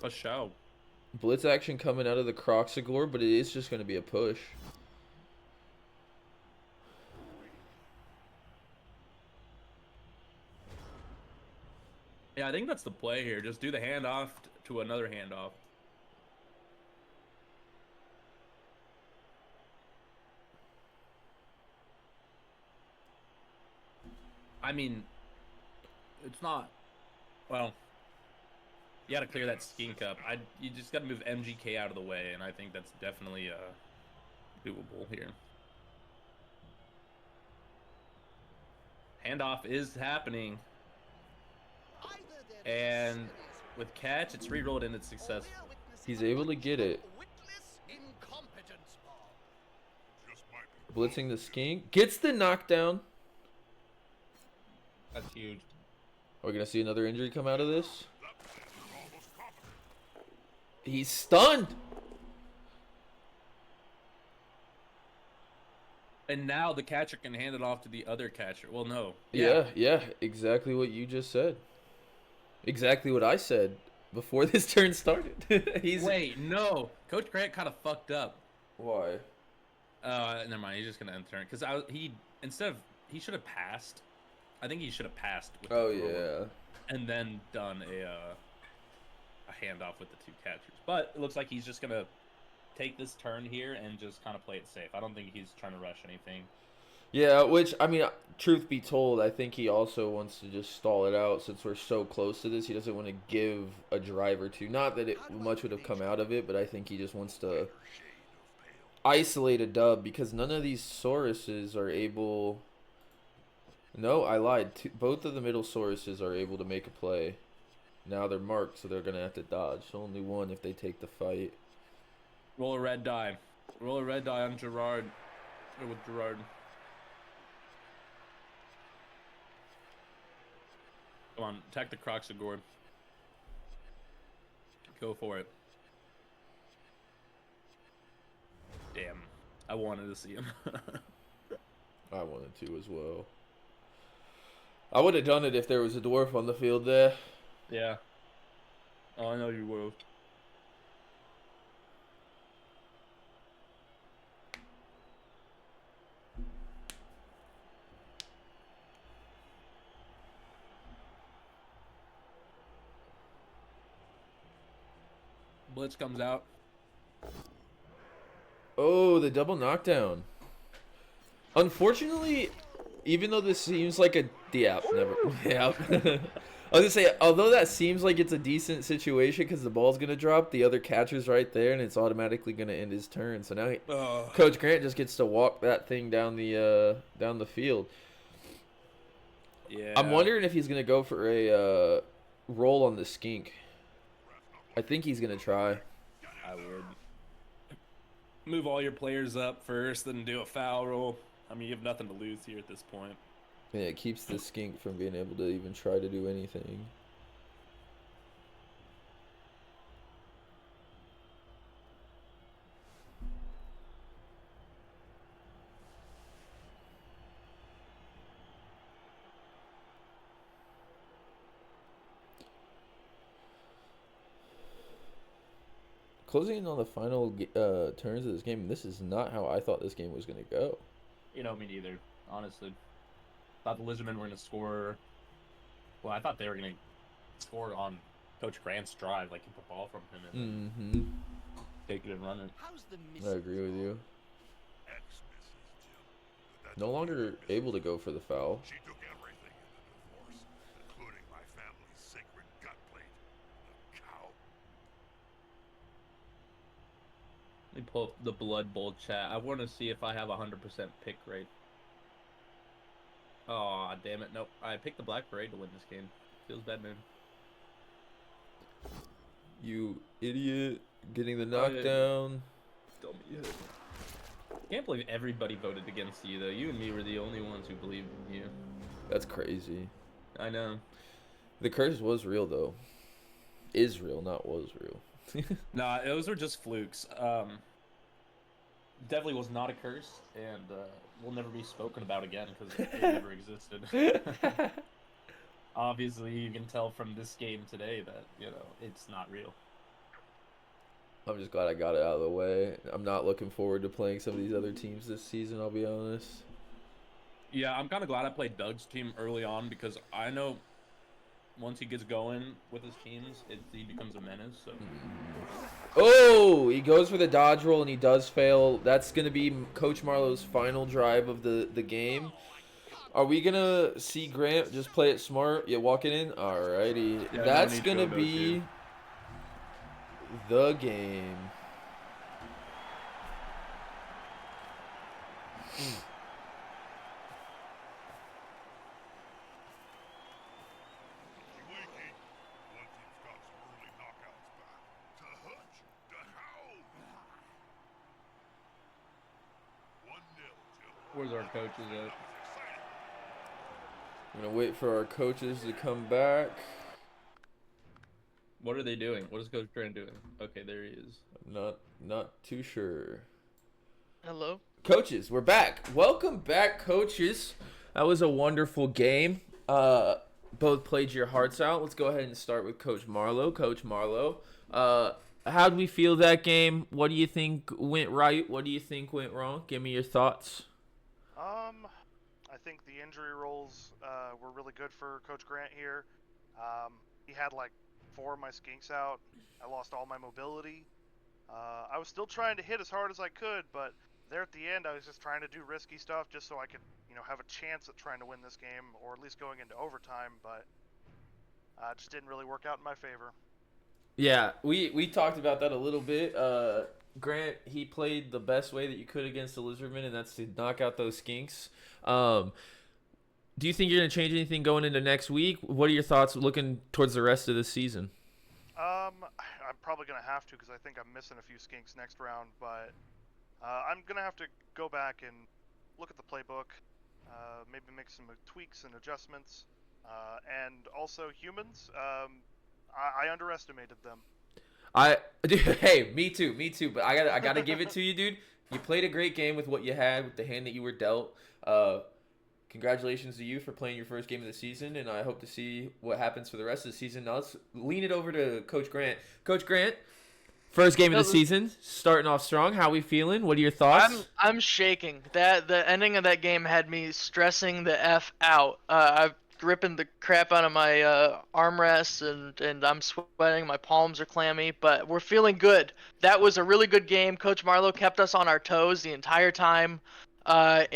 A show. Blitz action coming out of the Croxagore, but it is just going to be a push. Yeah, I think that's the play here. Just do the handoff to another handoff. I mean, it's not. Well, you got to clear that skink up. You just got to move MGK out of the way, and I think that's definitely doable here. Handoff is happening, and with catch, it's re-rolled and it's successful. He's able to get it. Just might be Blitzing the skink. Gets the knockdown. That's huge. Are we going to see another injury come out of this? that plan is almost competent. He's stunned. And now the catcher can hand it off to the other catcher. Well, no. Yeah, exactly what you just said. Exactly what I said before this turn started. He's Wait, no. Coach Grant kind of fucked up. Why? Never mind. He's just gonna end turn because he should have passed. I think he should have passed. With Oh the thrower yeah. and then done a handoff with the two catchers. But it looks like he's just gonna take this turn here and just kind of play it safe. I don't think he's trying to rush anything. Yeah, which, I mean, truth be told, I think he also wants to just stall it out since we're so close to this. He doesn't want to give a drive or two. Not that much would have come out of it, but I think he just wants to isolate a dub because none of these Sauruses are able... No, I lied. Both of the middle Sauruses are able to make a play. Now they're marked, so they're going to have to dodge. Only one if they take the fight. Roll a red die. Roll a red die on Gerard. Or with Gerard. Come on, attack the Croxagore. Go for it. Damn. I wanted to see him. I wanted to as well. I would have done it if there was a dwarf on the field there. Yeah. Oh, I know you will. Blitz comes out. Oh, the double knockdown. Unfortunately, even though this seems like a... Yeah, never... Yeah. I was going to say, although that seems like it's a decent situation because the ball's going to drop, the other catcher's right there, and it's automatically going to end his turn. So now Coach Grant just gets to walk that thing down the field. Yeah. I'm wondering if he's going to go for a roll on the skink. I think he's going to try. I would. Move all your players up first, then do a foul roll. I mean, you have nothing to lose here at this point. Yeah, it keeps the skink from being able to even try to do anything. Closing in on the final turns of this game, this is not how I thought this game was going to go. You know, me neither, honestly. Thought the Lizardmen were going to score. Well, I thought they were going to score on Coach Grant's drive, like get the ball from him and then take it and run it. How's the I agree with you. X misses, Jim. But that's No longer able to go for the foul. She took everything in the divorce, including my family's sacred gut plate. The cow. Let me pull up the Blood Bowl chat. I want to see if I have 100% pick rate. Oh, damn it. Nope. I picked the Black Parade to win this game. Feels bad, man. You idiot. Getting the Oh, yeah. knockdown. Don't be it. Can't believe everybody voted against you, though. You and me were the only ones who believed in you. That's crazy. I know. The curse was real, though. Israel, not was real. Nah, those were just flukes. Definitely was not a curse, and will never be spoken about again because it never existed. Obviously, you can tell from this game today that it's not real. I'm just glad I got it out of the way. I'm not looking forward to playing some of these other teams this season, I'll be honest. Yeah, I'm kind of glad I played Doug's team early on because I know once he gets going with his teams, he becomes a menace. So. Oh, he goes for the dodge roll and he does fail. That's going to be Coach Marlowe's final drive of the game. Are we going to see Grant just play it smart? Yeah, walk it in? Alrighty. Yeah, That's no going to need be the game. Wakey. One team's got some early knockouts back. To Hutch. To Howe. 1-0, Jim. Where's our coaches at? Exciting. I'm going to wait for our coaches to come back. What are they doing? What is Coach Grant doing? Okay, there he is. Not too sure. Hello. Coaches, we're back. Welcome back, coaches. That was a wonderful game. Both played your hearts out. Let's go ahead and start with Coach Marlowe. Coach Marlowe, how did we feel that game? What do you think went right? What do you think went wrong? Give me your thoughts. I think the injury rolls were really good for Coach Grant here. He had like 4 of my skinks out. I lost all my mobility. I was still trying to hit as hard as I could, but there at the end, I was just trying to do risky stuff just so I could, have a chance at trying to win this game, or at least going into overtime, but it just didn't really work out in my favor. Yeah, we talked about that a little bit. Grant, he played the best way that you could against the Lizardmen, and that's to knock out those skinks. Do you think you're going to change anything going into next week? What are your thoughts looking towards the rest of the season? I'm probably going to have to because I think I'm missing a few skinks next round, but I'm going to have to go back and look at the playbook, maybe make some tweaks and adjustments, and also humans. I underestimated them. Hey, me too. But I gotta give it to you, dude. You played a great game with what you had, with the hand that you were dealt. Congratulations to you for playing your first game of the season, and I hope to see what happens for the rest of the season. Now let's lean it over to Coach Grant. Coach Grant, first game of the season, starting off strong. How we feeling? What are your thoughts? I'm shaking. The ending of that game had me stressing the F out. I'm ripping the crap out of my armrests and I'm sweating. My palms are clammy, but we're feeling good. That was a really good game. Coach Marlowe kept us on our toes the entire time. But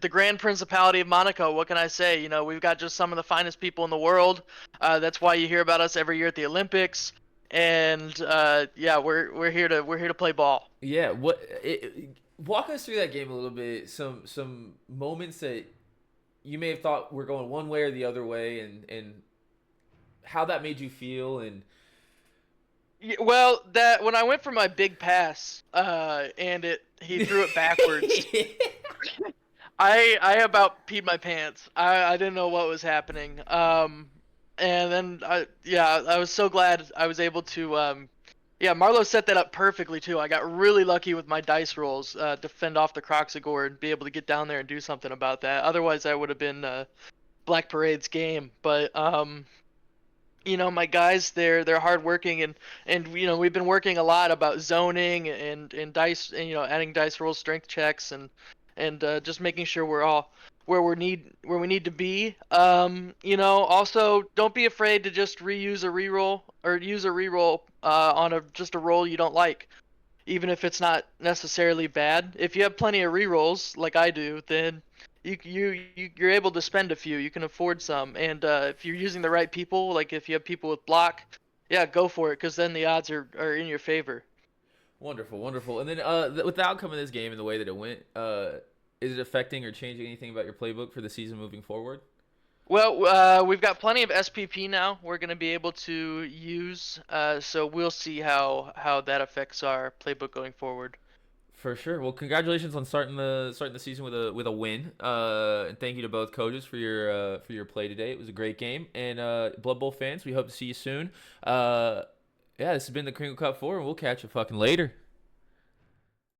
the Grand Principality of Monaco, what can I say? We've got just some of the finest people in the world. That's why you hear about us every year at the Olympics. And we're here to play ball. Yeah, walk us through that game a little bit. Some moments that you may have thought were going one way or the other way, and how that made you feel. And well, that when I went for my big pass, and he threw it backwards. I about peed my pants. I didn't know what was happening. And then I was so glad I was able to Marlowe set that up perfectly too. I got really lucky with my dice rolls to fend off the Croxagore and be able to get down there and do something about that. Otherwise, that would have been Black Parade's game. But my guys, they're hardworking and we've been working a lot about zoning and dice, and adding dice rolls, strength checks, and just making sure we're all where we need to be. Also don't be afraid to just reuse a reroll or use a reroll on just a roll you don't like, even if it's not necessarily bad. If you have plenty of rerolls like I do, then you're able to spend a few. You can afford some, and if you're using the right people, like if you have people with block, yeah, go for it, because then the odds are in your favor. Wonderful. And then with the outcome of this game and the way that it went, is it affecting or changing anything about your playbook for the season moving forward? Well, we've got plenty of SPP now. We're going to be able to use, so we'll see how that affects our playbook going forward. For sure. Well, congratulations on starting the season with a win. And thank you to both coaches for your play today. It was a great game. And Blood Bowl fans, we hope to see you soon. Yeah, this has been the Kringle Cup 4, and we'll catch you fucking later.